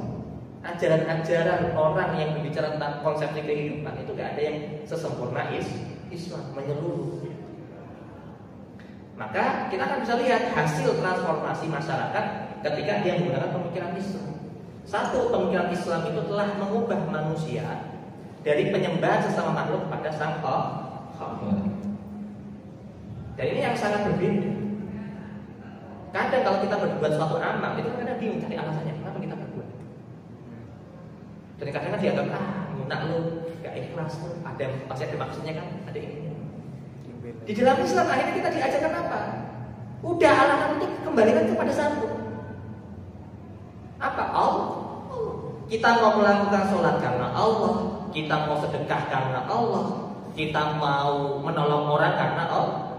Ajaran-ajaran orang yang berbicara tentang konsepsi kehidupan itu nggak ada yang sesempurna Islam, menyeluruh. Maka kita akan bisa lihat hasil transformasi masyarakat ketika dia menggunakan pemikiran Islam. Satu, pemikiran Islam itu telah mengubah manusia dari penyembahan sesama makhluk kepada Sang Allah. Dan ini yang sangat berbeda. Kadang kalau kita berbuat suatu amal, itu kadang bingung cari alasannya kenapa kita berbuat. Dan kadang-kadang dianggap nak lu gak ikhlas lu, ada pasti ada maksudnya kan, ada ini. Di dalam Islam akhirnya kita diajarkan apa? Udah alasan itu kembalikan kepada satu. Apa? Allah. Kita mau melakukan sholat karena Allah, kita mau sedekah karena Allah, kita mau menolong orang karena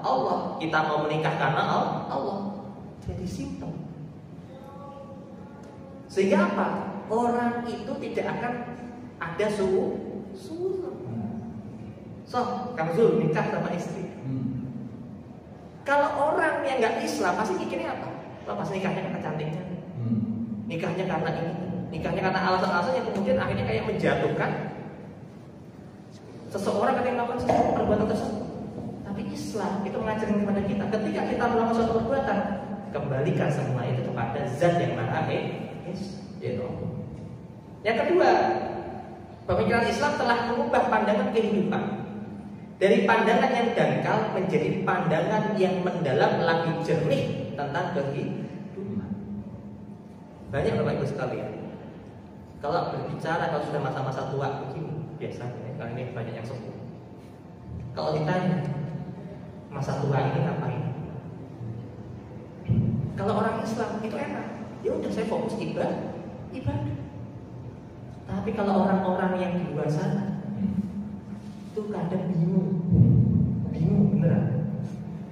Allah, kita mau menikah karena Allah. Jadi simpel. Sehingga apa? Orang itu tidak akan ada suhu. Kang Zul nikah sama istri. Kalau orang yang nggak Islam pasti mikirnya apa? Pas nikahnya karena cantiknya, nikahnya karena ini, nikahnya karena alasan-alasan yang kemudian akhirnya kayak menjatuhkan seseorang ketika melakukan sesuatu perbuatan tersebut. Tapi Islam itu mengajarkan kepada kita, ketika kita melakukan suatu perbuatan, kembalikan semua itu kepada Zat yang Maha Esa. Yang kedua, pemikiran Islam telah mengubah pandangan kehidupan dari pandangan yang dangkal menjadi pandangan yang mendalam lagi jernih tentang kehidupan. Banyak Bapak Ibu sekalian, kalau berbicara kalau sudah masa-masa tua begini biasanya, karena ini banyak yang sepuh. Kalau ditanya masa tua ini ngapain? Kalau orang Islam itu enak, ya udah saya fokus ibadah. Tapi kalau orang-orang yang di luar sana itu kadang bingung beneran.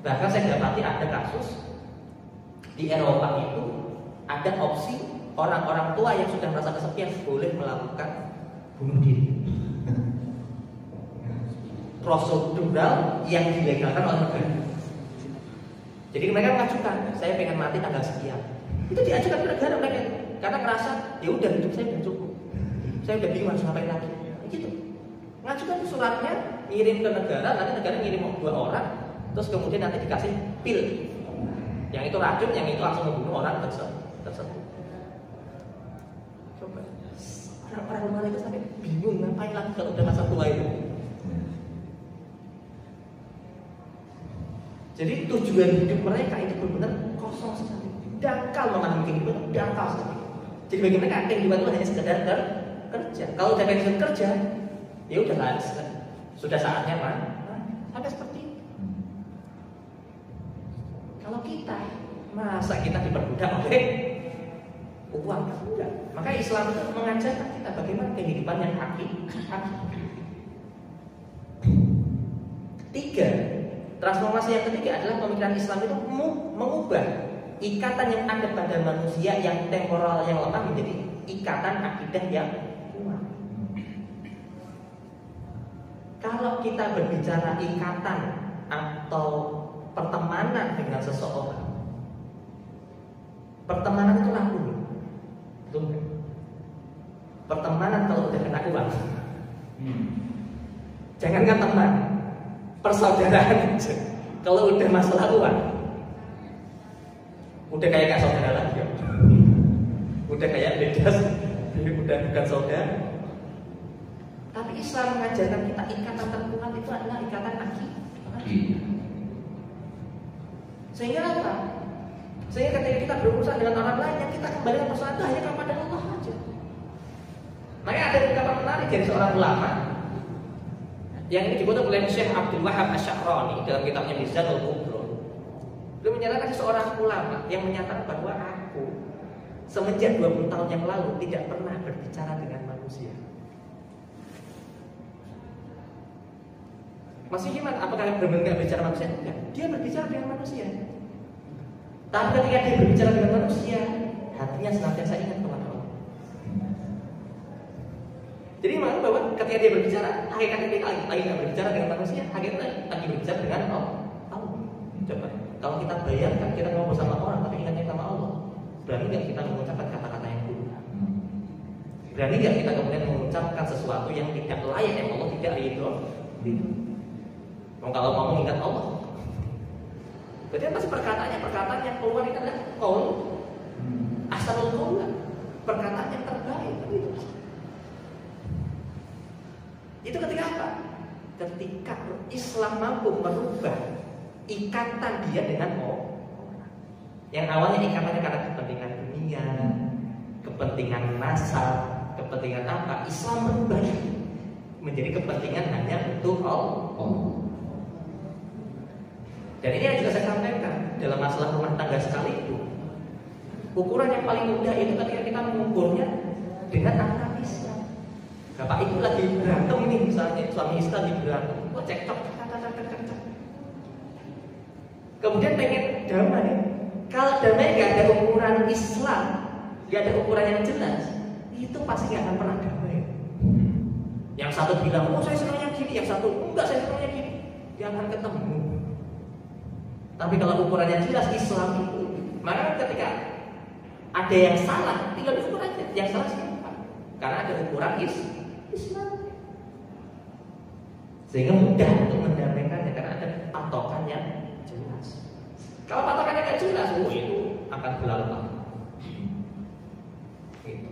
Bahkan saya dapati ada kasus di Eropa itu ada opsi orang-orang tua yang sudah merasa kesepian boleh melakukan bunuh diri. Prosedural yang dilegalkan oleh negara. Jadi mereka mengajukan, saya pengen mati tanggal sekian. Itu diajukan ke negara mereka karena merasa ya udah hidup saya udah cukup. Saya udah bingung harus ngapain lagi. Gitu. Ngajukan suratnya, ngirim ke negara, nanti negara ngirim 2 orang, terus kemudian nanti dikasih pil. Yang itu racun, yang itu langsung membunuh orang tersebut. Coba. Orang-orang luar itu sampai bingung ngapain lagi kalau udah masa tua itu. Jadi tujuan hidup mereka itu benar-benar kosong sekali. Dangkal memahami kehidupan, dangkal sekali. Jadi bagi mereka kehidupan itu hanya sekedar kerja. Kalau udah pensiun kerja, ya udah lah, sudah saatnya sampai seperti itu. Kalau kita, masa kita diperbudak oleh uang? Enggak. Maka Islam itu mengajarkan kita bagaimana kehidupan yang hakiki. 3. Transformasi yang ketiga adalah pemikiran Islam itu mengubah ikatan yang ada pada manusia yang temporal yang lemah menjadi ikatan akidah yang kuat. Kalau kita berbicara ikatan atau pertemanan dengan seseorang, pertemanan itu laku, betul kan? Pertemanan kalau udah kena uang, jangankan teman, persaudaraan aja. Kalau udah masalah uang, udah kayak gak saudara lagi ya. Udah kayak beda, udah bukan saudara. Tapi Islam mengajarkan kita ikatan terkuat itu adalah ikatan akidah. Sehingga apa? Sehingga ketika kita berurusan dengan orang lain, yang kita kembalikan persoalan itu hanya kepada Allah saja. ada ungkapan menarik dari seorang ulama yang ini dikutip oleh Syekh Abdul Wahab Asy-Sya'rani dalam kitabnya Mizanul Kubra. Beliau menyatakan seorang ulama yang menyatakan bahwa aku semenjak 20 tahun yang lalu tidak pernah berbicara dengan manusia. Maksudnya gimana? Apakah benar-benar tidak berbicara manusia? Enggak. Dia berbicara dengan manusia. Tapi ketika dia berbicara dengan manusia, hatinya senantiasa ingat kepada Allah. Jadi makanya bahwa ketika dia berbicara, hakikatnya dia lagi tidak berbicara dengan manusia, hakikatnya lagi berbicara dengan Allah. Coba, kalau kita bayangkan kita ngobrol sama orang tapi ingatnya sama Allah, berani nggak kita mengucapkan kata-kata yang buruk? Berani nggak kita kemudian mengucapkan sesuatu yang tidak layak, yang Allah tidak ridho? Kalau mau mengingat Allah, berarti pasti perkataan yang keluar itu adalah qaul ahsanul qaul, perkataan yang terbaik. Itu ketika apa? Ketika Islam mampu merubah ikatan dia dengan orang. Yang awalnya ikatannya karena kepentingan dunia, kepentingan nasab, kepentingan apa? Islam merubah menjadi kepentingan hanya untuk Allah. Dan ini yang juga saya sampaikan dalam masalah rumah tangga sekalipun. Ukuran yang paling mudah itu ketika kita mengukurnya dengan aturan Islam. Bapak ibu lagi berantem ini misalnya, suami istri lagi berantem, cekcok, kemudian pengen damai. Kalau damai gak ada ukuran Islam, gak ada ukuran yang jelas, itu pasti gak akan pernah damai. Yang satu bilang, oh saya senangnya gini, yang satu, enggak saya senangnya gini, dia akan ketemu. Tapi kalau ukurannya jelas Islam itu, maka ketika ada yang salah, tinggal diukur aja. Yang salah siapa? Karena ada ukuran Islam. Sehingga mudah untuk mendamaikannya karena ada patokan yang jelas. Kalau patokannya tidak jelas, itu akan berlarut. Gitu.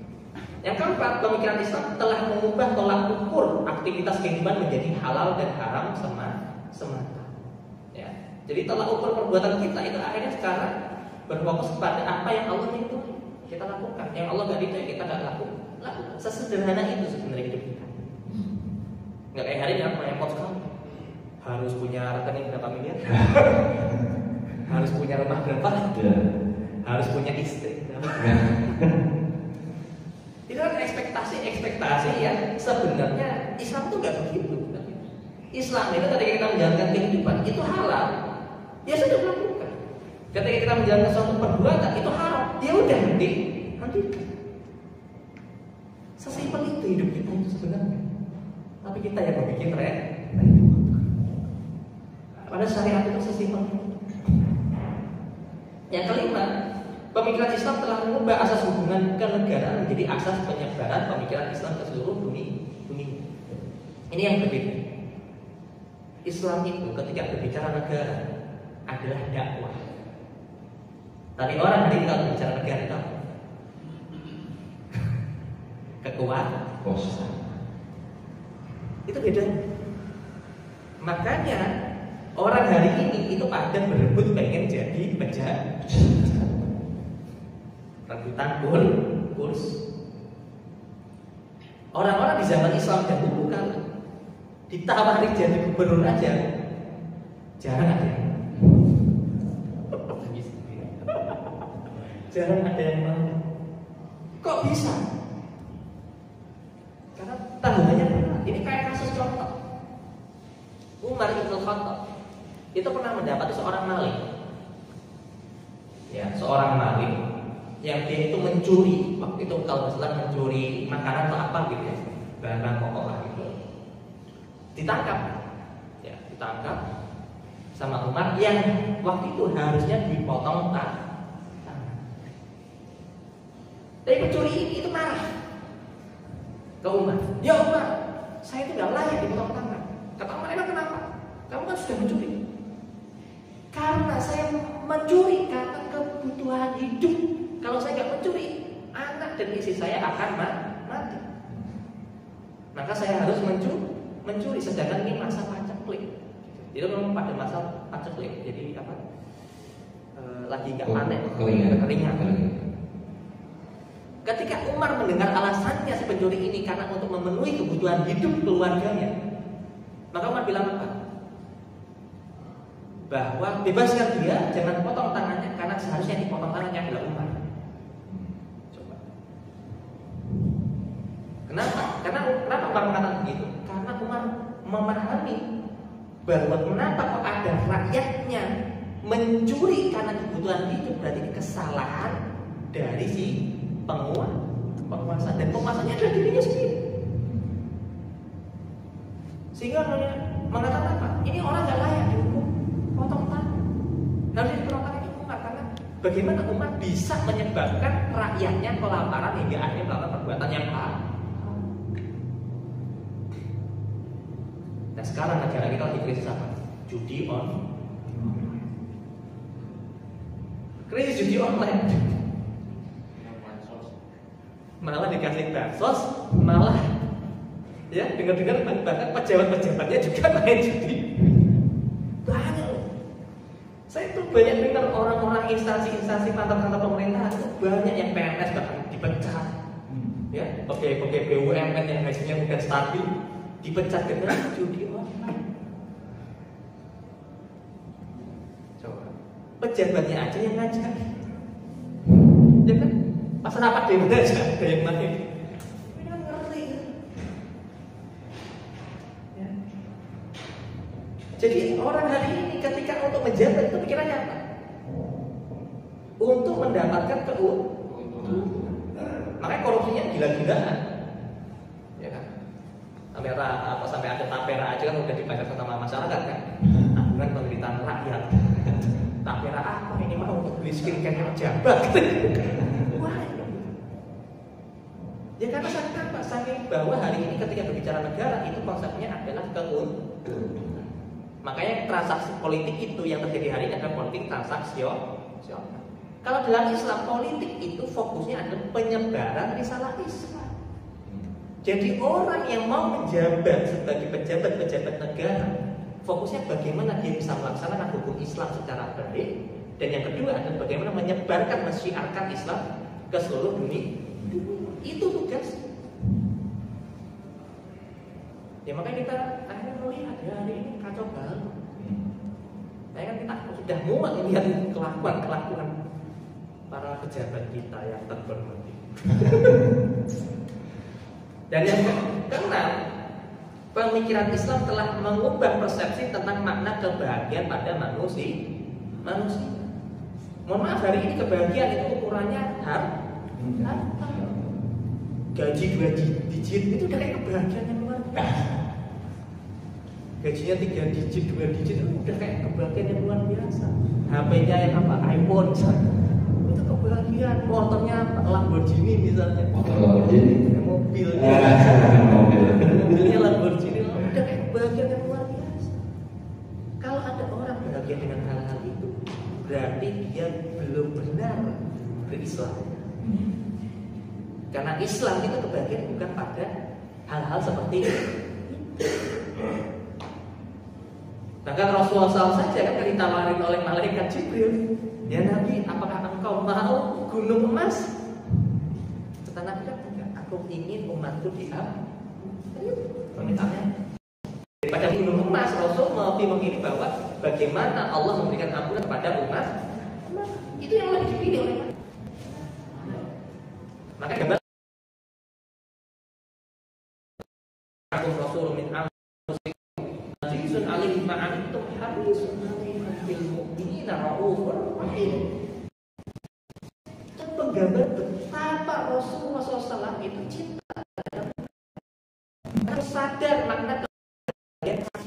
Yang keempat, pemikiran Islam telah mengubah tolak ukur aktivitas kehidupan menjadi halal dan haram semata. Ya. Jadi tolak ukur perbuatan kita itu akhirnya sekarang berfokus pada apa yang Allah ridhoi kita lakukan, yang Allah nggak ridhoi kita nggak lakukan. Sesederhana itu sebenarnya hidup kita. Nggak kayak hari ini apa yang repot sekali. Harus punya rekening berapa miliar, harus punya rumah berapa, harus punya istri. Itu kan ekspektasi yang sebenarnya Islam itu nggak begitu. Islam itu ketika kita menjalankan kehidupan itu halal, ya sudah melakukan. Ketika kita menjalankan suatu perbuatan itu haram, ya udah nanti. Sesimpel itu hidup kita itu sebenarnya. Tapi kita yang membuat repot. Pada syariat itu sesimpel itu. Yang kelima, pemikiran Islam telah mengubah asas hubungan kenegaraan menjadi asas penyebaran pemikiran Islam ke seluruh dunia. Ini yang berbeda. Islam itu ketika berbicara negara adalah dakwah. Tadi orang hari ini kalau berbicara negara itu kekuasaan. Itu beda. Makanya orang hari ini itu pada berebut pengen jadi pejabat, rebutan kursi. Orang-orang di zaman Islam dahulu kan ditawari jadi gubernur aja jarang ada yang mau. Kok bisa? Karena tanggungannya berat. Ini kayak kasus contoh Umar Ibn Khattab itu pernah mendapati seorang maling. Ya, seorang maling yang dia itu mencuri. Waktu itu kalau misalnya mencuri makanan atau apa gitu ya, bahan-bahan pokok lah gitu. Ditangkap sama Umar yang waktu itu harusnya dipotong tangan. Tapi pencuri ini itu marah ke Umar. Ya Umar, saya itu nggak layak dipotong tangan. Kata Umar, emang kenapa? Kamu kan sudah mencuri. Karena saya mencuri karena kebutuhan hidup. Kalau saya nggak mencuri, anak dan istri saya akan mati. Maka saya harus mencuri. Sedangkan ini masa paceklik. Itu memang pada masa paceklik. Jadi apa? Lagi nggak panen, keringat. Ketika Umar mendengar alasannya si pencuri ini karena untuk memenuhi kebutuhan hidup keluarganya, maka Umar bilang apa? Bahwa bebaskan dia, jangan potong tangannya, karena seharusnya yang dipotong tangannya adalah Umar. Coba. Kenapa? Kenapa Umar mengatakan begitu? Karena Umar memahami bahwa kenapa kok ada rakyatnya mencuri karena kebutuhan hidup, berarti kesalahan dari si penguasa, dan penguasanya adalah dirinya sendiri. Sehingga mengatakan apa? Ini orang gak layak dihukum potong tangan, harus dipotong tangan Umar. Karena bagaimana Umar bisa menyebabkan rakyatnya kelaparan hingga akhirnya melakukan perbuatan yang haram. Nah sekarang negara kita lagi krisis apa? Judi online. Krisis judi online. Malah dikasih bansos, malah ya dengar-dengar bahkan pejabat-pejabatnya juga main judi. Banyak loh. Saya tuh banyak dengar orang-orang instansi-instansi kantor-kantor pemerintah itu banyak yang PNS bahkan dipecat. Ya, pegawai BUMN yang gajinya bukan stabil dipecat karena judi online. Coba pejabatnya aja yang ngajak, ya kan? Pas rapat di mana aja ada yang main. Ini kan ngeri. Ya. Jadi orang hari ini ketika untuk menjabat itu pikirannya apa? Untuk mendapatkan keuntungan. Makanya korupsinya gila-gilaan. Ya kan? Sampai ada tapera aja kan udah dibayar sama masyarakat kan. Tabungan penderitaan rakyat. Tapera apa ini mau untuk beli skincare pejabat? Wah. Ya karena saking bahwa hari ini ketika berbicara negara itu konsepnya adalah keuntungan. Makanya transaksi politik itu yang terjadi hari ini adalah politik transaksional. Kalau dalam Islam politik itu fokusnya adalah penyebaran risalah Islam. Jadi orang yang mau menjabat sebagai pejabat negara, fokusnya bagaimana dia bisa melaksanakan hukum Islam secara baik, dan yang kedua adalah bagaimana menyebarkan, mensyiarkan Islam ke seluruh dunia. Itu tugas. Ya makanya kita akhirnya melihat ya hari ini kacau balau. Saya kan kita sudah muak melihat kelakuan para pejabat kita yang terhormati. Dan yang keenam, pemikiran Islam telah mengubah persepsi tentang makna kebahagiaan pada manusia. Mohon maaf, hari ini kebahagiaan itu ukurannya harta. Gaji 2 digit itu udah kayak kebahagiaan yang luar biasa. Gajinya 3 digit, 2 digit itu udah kayak kebahagiaan yang luar biasa. HP-nya yang apa? iPhone misalnya. Itu kebahagiaan. Motornya Lamborghini misalnya. Mobilnya Lamborghini. Udah kayak kebahagiaan yang luar biasa. Kalau ada orang bahagia dengan hal-hal itu, berarti dia belum benar berislam. Karena Islam itu kebahagiaan bukan pada hal-hal seperti itu. Bahkan Rasulullah SAW saja kan ditawarin oleh malaikat Jibril, ya Nabi, apakah engkau mau gunung emas? Kata Nabi, enggak, aku ingin umatku diam. Permintaannya daripada gunung emas, Rasul memilih bahwa bagaimana Allah memberikan ampunan kepada umat. Itu yang lebih dipilih oleh Nabi. Maka gambar aku Rasul min anfusikum azizun alaihi ma antum harisun alaihi bil mu'minina raufur rahim. Itu penggambar betapa Rasulullah SAW itu cinta, harus sadar makna kebahagiaan.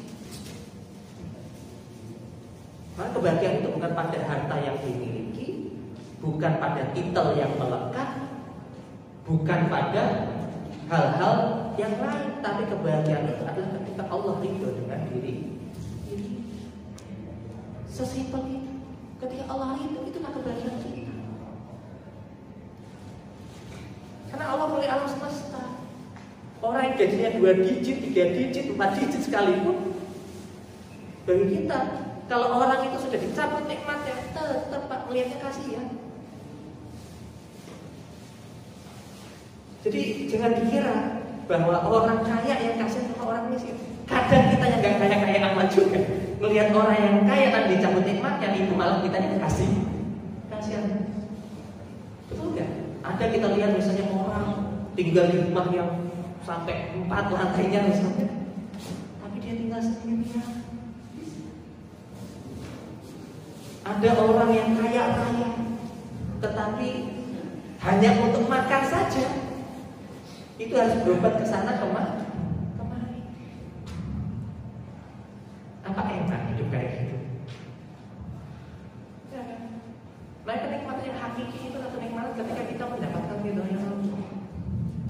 Maka kebahagiaan itu bukan pada harta yang dimiliki, bukan pada titel yang melekat, bukan pada hal-hal yang lain, tapi kebahagiaan itu adalah ketika Allah ridho dengan diri. Sesimpel itu. Ketika Allah ridho, itulah kebahagiaan kita. Karena Allah mulai alam semesta. Orang yang gajinya 2 digit, 3 digit, 4 digit sekalipun, bagi kita, kalau orang itu sudah dicabut nikmatnya, tetap melihatnya kasihan. Jadi jangan dikira bahwa orang kaya yang kasih sama orang miskin. Kadang kita yang nggak kaya amat juga melihat orang yang kaya tadi dicabut nikmatnya, itu malah kita yang kasih kasihan. Betul nggak? Ada kita lihat misalnya orang tinggal di rumah yang sampai 4 lantainya misalnya, tapi dia tinggal sendirian. Ada orang yang kaya raya, tetapi hanya untuk makan saja, itu harus berobat ke sana kemari. Apa enak hidup kayak gitu? Ya kan? Nah, kenikmatan yang hakiki itu adalah kenikmatan ketika kita mendapatkan ridhonya Allah.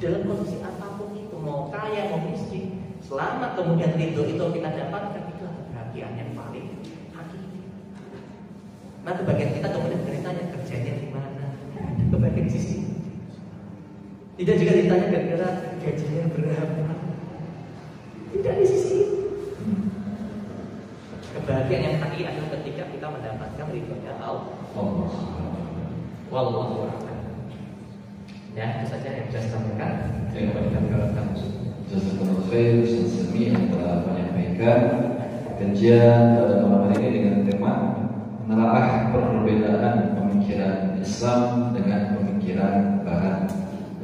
Dalam kondisi apapun itu, mau kaya mau miskin, selama kemudian ridho itu kita dapatkan, itu adalah kebahagiaan yang paling hakiki. Nah, kebahagiaan kita kemudian ditanya kerjanya di mana? Kebahagiaan di sisi. Tidak juga ditanya gara-gara gajinya berapa. Tidak di sisi. Kebahagiaan yang hakiki adalah ketika kita mendapatkan ridhonya Allah. Wallahu a'lam. Ya, itu saja yang saya sampaikan. Saya kembalikan ke kamu. Jazakallahu khair Ustaz Sami yang telah menyampaikan kajian pada malam hari ini dengan tema menelaah perbedaan pemikiran Islam dengan pemikiran Barat.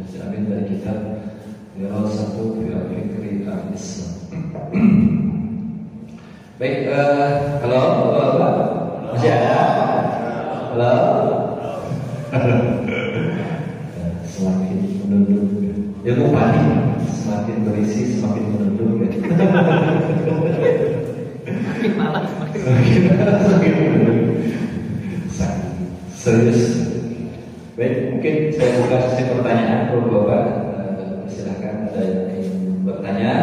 Diambil dari kitab Dirasatu fil Fikri al-Islam. Baik, halo, masih ada? Halo. Semakin menunduk. Ilmu padi semakin berisi semakin menunduk. Makin malam semakin menunduk. Serius. Baik, mungkin saya buka sesi pertanyaan. Bapak, silakan ada yang ingin bertanya.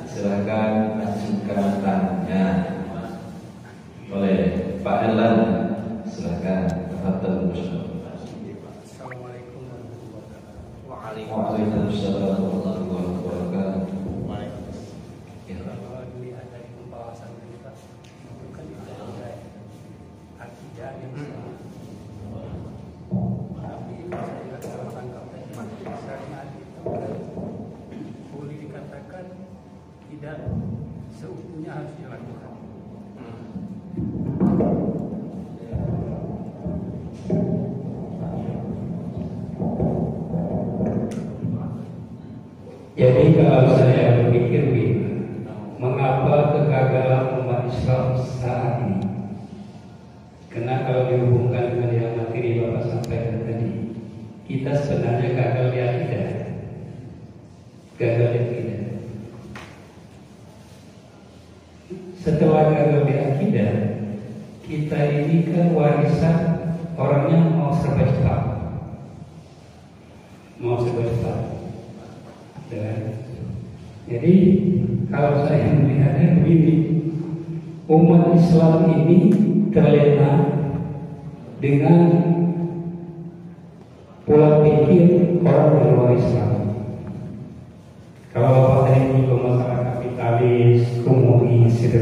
Silakan ajukan tanya oleh Pak Elan. Silakan. Assalamualaikum warahmatullahi wabarakatuh. Waalaikumsalam warahmatullahi wabarakatuh. Kalau dilihat dari pembahasan kita, itu kan ada akidah yang sama. Tapi saya kalau tangkap syariat itu kan boleh dikatakan tidak seutuhnya harus dilakukan. Jadi kalau saya berpikir mengapa kegagalan umat Islam saat ini? Karena kalau dihubungkan dengan yang materi Bapak sampaikan tadi, kita sebenarnya gagal di akidah. Gagal di akidah. Setelah gagal di akidah, kita ini kan warisan orangnya mau serba cepat. Mau serba cepat. Jadi kalau saya melihatnya begini, umat Islam ini terlena dengan pola pikir orang di luar Islam. Kalau Bapak tadi juga masalah kapitalis, komunis, etc.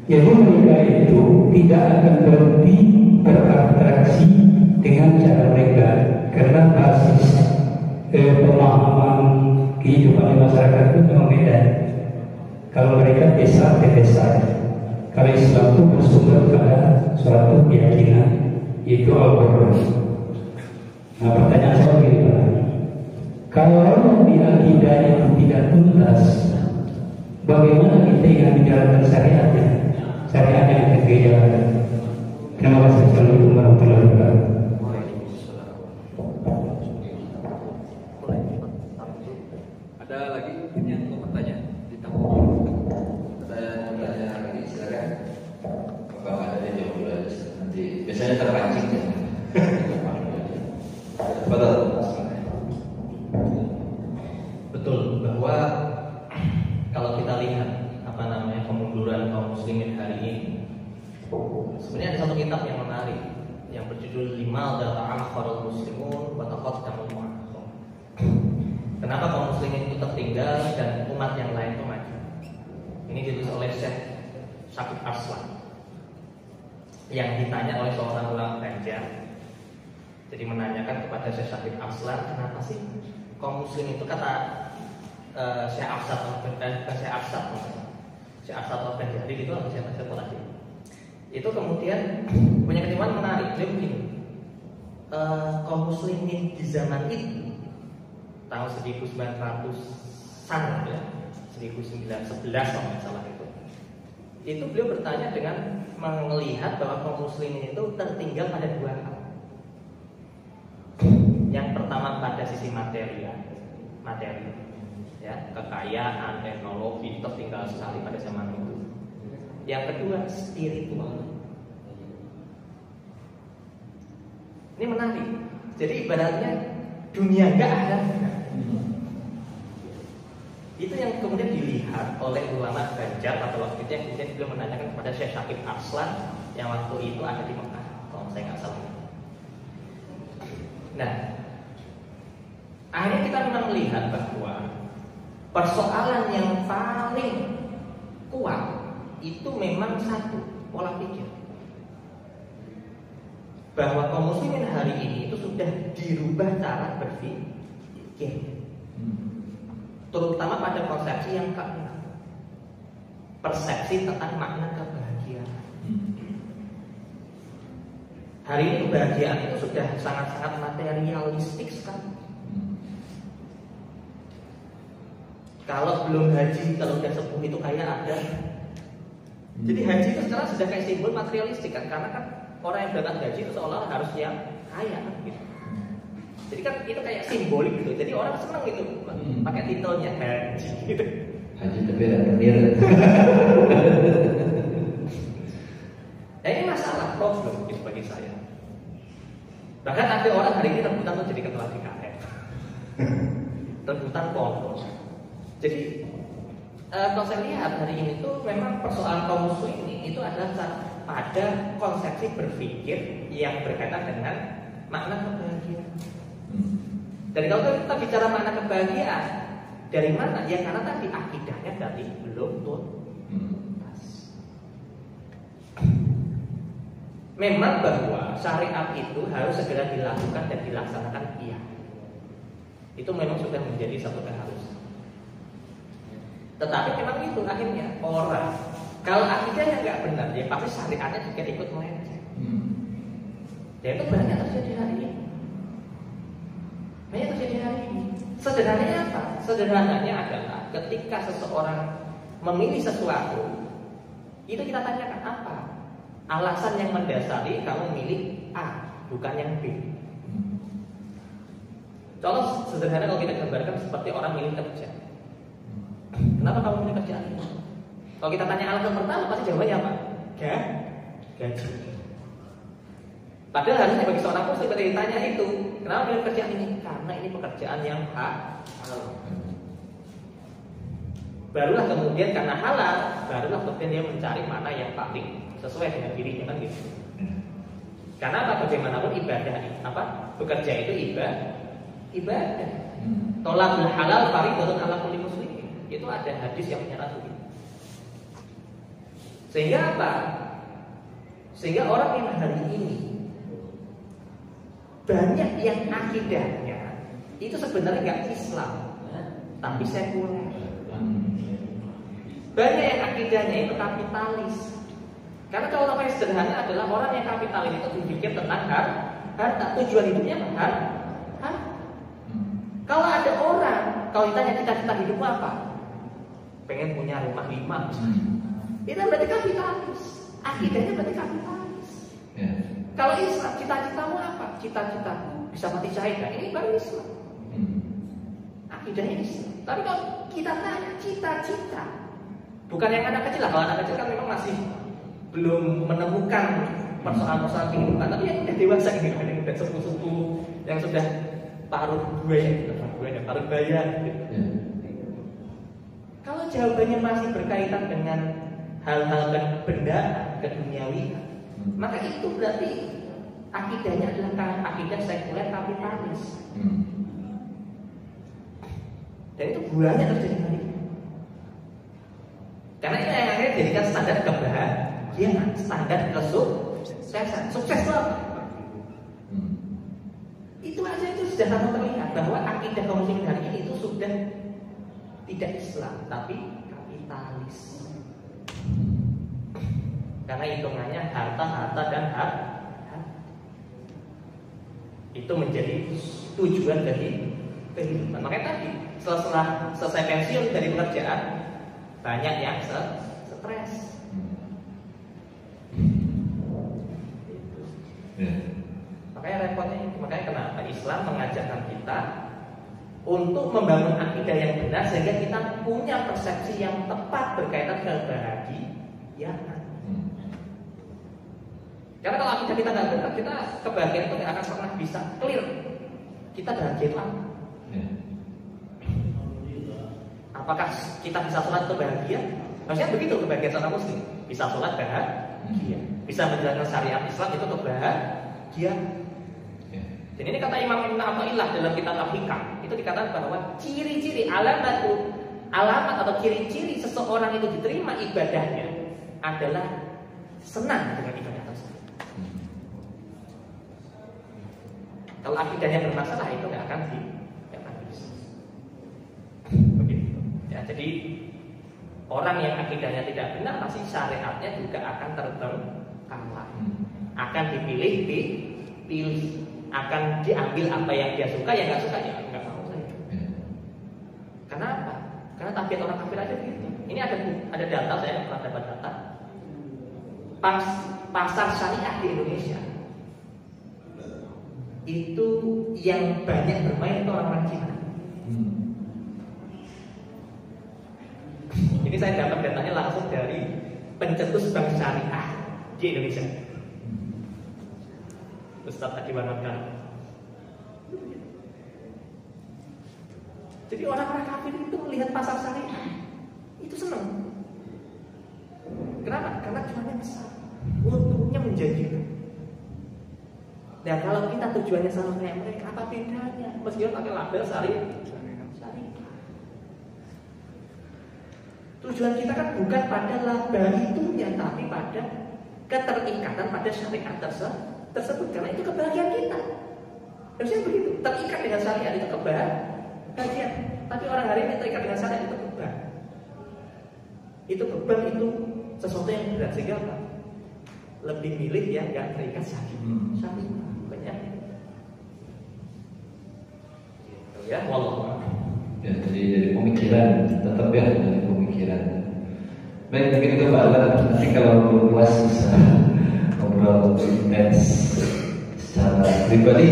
Jadi mereka itu tidak akan berhenti berinteraksi dengan cara mereka karena basis pemahaman kehidupan di masyarakat itu memang beda. Kalau mereka desa ke desa, kalau Islam itu bersumber pada suatu keyakinan, yaitu Al-Quran. Nah, pertanyaan saya begini, kalau di akidah itu tidak tuntas, bagaimana kita yang menjalankan syariatnya? Syariatnya yang kita jalankan. Terima kasih. Assalamualaikum warahmatullahi wabarakatuh. Ada lagi yang mau bertanya? Ditampung. Ada bertanya lagi, silakan. Kalau ada yang jawab dulu aja. Nanti biasanya terpancing ya. Betul. betul bahwa kalau kita lihat kemunduran kaum muslimin hari ini, sebenarnya ada satu kitab yang menarik yang berjudul Limadha ta'akhkharul muslimun wa taqaddamul mu'akhkhar. Kenapa kaum muslimin itu tertinggal dan umat yang lain itu maju? Ini ditulis oleh Syekh Syakib Arslan yang ditanya oleh seorang ulama Banjar. Jadi menanyakan kepada Syekh Syakib Arslan, kenapa sih kaum muslim itu kata Syekh Arsad Al-Banjari gitu atau siapa lagi. Itu kemudian punya kesimpulan menarik. Dia begini, kaum muslimin di zaman itu tahun 1900-an ya, 1911 kalau nggak salah itu beliau bertanya dengan melihat bahwa kaum muslimin itu tertinggal pada dua hal. Yang pertama pada sisi materi, ya, kekayaan, teknologi tertinggal sekali pada zaman itu. Yang kedua spiritual. Ini menarik. Jadi ibaratnya dunia enggak ada. Itu yang kemudian dilihat oleh ulama Banjar pada waktu itu, yang kemudian beliau menanyakan kepada Syekh Syakib Arslan yang waktu itu ada di Mekah, kalau saya nggak salah. Nah, akhirnya kita memang melihat bahwa persoalan yang paling kuat itu memang satu, pola pikir. Bahwa kaum muslimin hari ini itu sudah dirubah cara berpikir, terutama pada konsepsi yang keenam, persepsi tentang makna kebahagiaan. Hari ini kebahagiaan itu sudah sangat-sangat materialistik sekali. Kalau belum haji, kalau udah sepuh itu kayak ada. Jadi haji itu sekarang sudah kayak simbol materialistik kan, karena kan orang yang berangkat haji itu seolah harus yang kaya kan, gitu. Jadi kan itu kayak simbolik gitu. Jadi orang senang gitu pakai titelnya haji gitu. Haji tapi ada penir. Nah ini masalah, problem gitu bagi saya. Bahkan ada orang hari ini rebutan tuh jadi ketua DKM, rebutan pondok. Jadi kalau saya lihat hari ini tuh memang persoalan kaum muslimin itu adalah pada konsepsi berpikir yang berkaitan dengan makna kebahagiaan. Dan kalau kita bicara makna kebahagiaan, dari mana? Ya karena tadi akidahnya tadi belum tuntas. Memang bahwa syariat itu harus segera dilakukan dan dilaksanakan, iya. Itu memang sudah menjadi satu keharusan. Tetapi memang itu akhirnya orang kalau akidahnya nggak benar, ya pasti syariatnya juga ikut melenceng. Dan itu banyak terjadi hari ini. Banyak terjadi hari ini. Sederhananya apa? Sederhananya adalah ketika seseorang memilih sesuatu, itu kita tanyakan apa alasan yang mendasari kamu memilih A, bukan yang B. Contoh sederhana kalau kita gambarkan seperti orang milih kerja. Kenapa kamu milih kerjaan ini? Kalau kita tanya alasan pertama, pasti jawabannya apa? Gaji. Padahal harusnya bagi seorang muslim ketika ditanya itu, kenapa pilih pekerjaan ini? Karena ini pekerjaan yang halal. Barulah kemudian karena halal, barulah kemudian dia mencari mana yang paling sesuai dengan dirinya kan gitu. Karena apa? Bagaimanapun ibadah bekerja itu ibadah. Tolakul halal fardhatun ala kulli muslimin. Itu ada hadis yang menyatakan begitu. Sehingga apa? Sehingga orang yang hari ini banyak yang akidahnya itu sebenarnya nggak Islam, tapi sekuler. Banyak yang akidahnya itu kapitalis. Karena kalau yang sederhana adalah orang yang kapitalis itu berpikir tentang harta, tujuan hidupnya harta. Kalau ada orang, kalau ditanya cita-cita hidupmu apa? Pengen punya rumah 5. Itu berarti kapitalis. Akidahnya berarti kapitalis. Kalau Islam, cita-citamu apa? Cita-citaku bisa mati syahid. Nah, ini baru Islam. Akidahnya Islam. Tapi kalau kita tanya cita-cita, bukan yang anak kecil lah. Kalau anak kecil kan memang masih belum menemukan persoalan-persoalan kehidupan. Tapi yang udah dewasa ini, yang udah sepuh-sepuh, yang sudah paruh baya. Kalau jawabannya masih berkaitan dengan hal-hal benda keduniawian, maka itu berarti akidahnya adalah akidah sekuler kapitalis. Dan itu banyak terjadi hari ini. Karena itu yang akhirnya jadikan standar kebahagiaan, standar kesuksesan. Sukses itu apa? sudah sangat terlihat bahwa akidah kaum muslimin hari ini itu sudah tidak Islam tapi kapitalis. Karena hitungannya harta dan harta itu menjadi tujuan dari kehidupan. Makanya tadi setelah selesai pensiun dari pekerjaan banyak yang stres. Makanya repotnya, makanya kenapa Islam mengajarkan kita untuk membangun akidah yang benar sehingga kita punya persepsi yang tepat berkaitan kebahagiaan. Karena kalau akidah kita nggak benar, kita kebahagiaan itu nggak akan pernah bisa clear. Kita bahagia itu apa? Apakah kita bisa sholat itu bahagia? Maksudnya begitu kebahagiaan seorang muslim. Bisa sholat bahagia, bisa menjalankan syariat Islam itu kebahagiaan. Dan ini kata Imam Ibn Athaillah dalam kitab Al-Hikam, itu dikatakan bahwa ciri-ciri alamat atau ciri-ciri seseorang itu diterima ibadahnya adalah senang dengan ibadah tersebut. Kalau akidahnya bermasalah itu nggak akan bisa. Begitu. Ya, jadi orang yang akidahnya tidak benar pasti syariatnya juga akan terbengkalai, akan dipilih, akan diambil apa yang dia suka, yang nggak suka ya nggak mau saya. Kenapa? Karena tabiat orang kafir aja begitu. Ini ada data, saya pernah dapat data. Pasar syariah di Indonesia itu yang banyak bermain itu orang-orang Cina. Ini saya dapat datanya langsung dari pencetus bank syariah di Indonesia, Ustadz Adi Wanakar. Jadi orang-orang kafir itu melihat pasar syariah itu senang. Kenapa? Karena cuannya besar, untungnya menjanjikan. Dan kalau kita tujuannya sama kayak mereka, apa bedanya? Meskipun pakai label syariah. Tujuan kita kan bukan pada laba itunya, tapi pada keterikatan pada syariat tersebut. Karena itu kebahagiaan kita. Harusnya begitu. Terikat dengan syariat itu kebahagiaan. Tapi orang hari ini terikat dengan syariat itu beban. Itu beban, itu sesuatu yang berat. Sehingga apa? Lebih milih yang nggak terikat syariat. Banyak. Ya, wallah. Ya, jadi pemikiran tetap ya dari pemikiran. Baik, mungkin itu Pak Alan. Nanti kalau berpuas bisa ngobrol intens secara pribadi.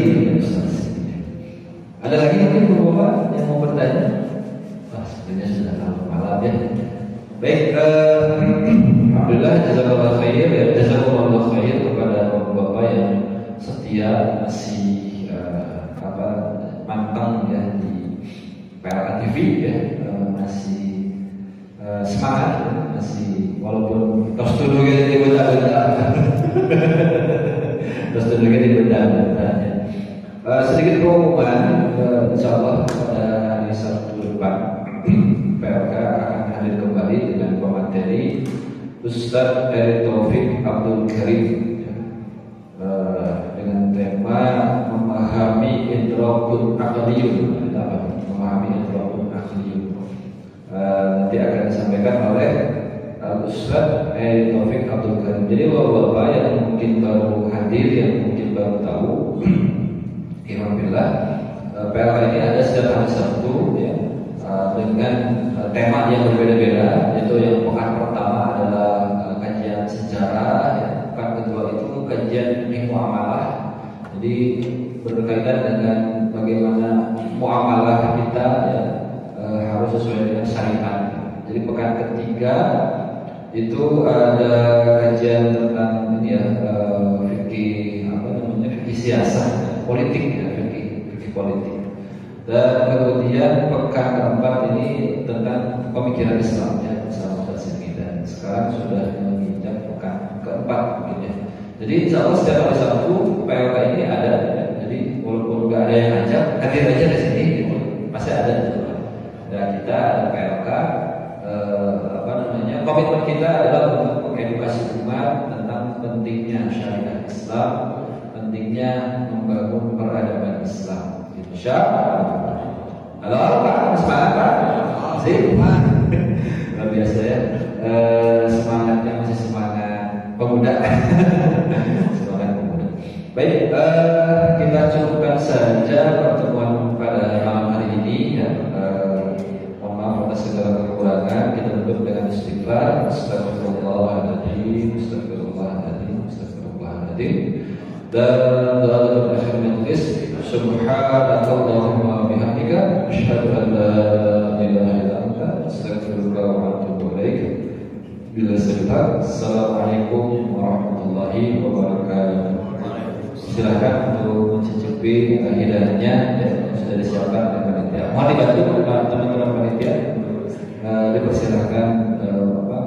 Ada lagi mungkin Bapak yang mau bertanya? Wah, sebenarnya sudah terlalu malam ya. Baik, alhamdulillah jazakallahu khair ya, jazakumullah khair kepada Bapak yang setia masih mantang ya di PLK TV ya, masih semangat ya, masih walaupun terus duduknya di benda-benda terus duduknya di benda-benda ya. Sedikit pengumuman, insyaallah pada hari Sabtu depan PLK akan hadir kembali dengan pemateri Ustadz Erick Taufik Abdul Karim ya, dengan tema memahami idrakul aqliyun. Memahami idrakul aqliyun. Nanti akan disampaikan oleh Ustadz Erick Taufik Abdul Karim. Jadi bapak-bapak yang mungkin baru hadir, yang mungkin baru tahu, alhamdulillah PLK ini ada setiap hari Sabtu ya, dengan tema yang berbeda-beda. Yaitu yang pekan pertama adalah kajian sejarah ya, pekan kedua itu kajian muamalah. Jadi berkaitan dengan bagaimana muamalah kita ya, harus sesuai dengan syariat. Jadi pekan ketiga itu ada kajian tentang ini ya, fikih siasah politik ya, fikih politik. Dan kemudian pekan keempat ini tentang pemikiran Islam ya, bersama Ustaz Simi. Dan sekarang sudah menginjak pekan keempat mungkin ya. Jadi insya Allah setiap hari Sabtu PLK ini ada ya. Jadi walaupun nggak ada yang ngajak, hadir aja di sini gitu. Masih ada gitu. Dan kita ada PLK, komitmen kita adalah untuk mengedukasi umat tentang pentingnya syariat Islam, pentingnya membangun peradaban Islam. Insya Allah Pak, semangat Pak. Sip. Luar biasa ya. Semangatnya masih semangat pemuda. Semangat pemuda. Baik, kita cukupkan saja pertemuan pada malam hari ini ya. Mohon maaf atas segala kekurangan. Kita tutup dengan istighfar. Astagfirullahaladzim, astagfirullahaladzim, astagfirullahaladzim. Dan doa akhir majlis. Subhanakallahumma bihamdika asyhadu an la ilaha illa anta astaghfiruka wa atubu ilaik. Bila selesai, assalamualaikum warahmatullahi wabarakatuh. Silakan untuk mencicipi hidayahnya yang sudah disiapkan oleh panitia. Mohon dibantu teman-teman panitia, dipersilakan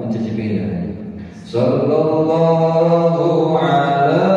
mencicipi hidayahnya. Sallallahu ala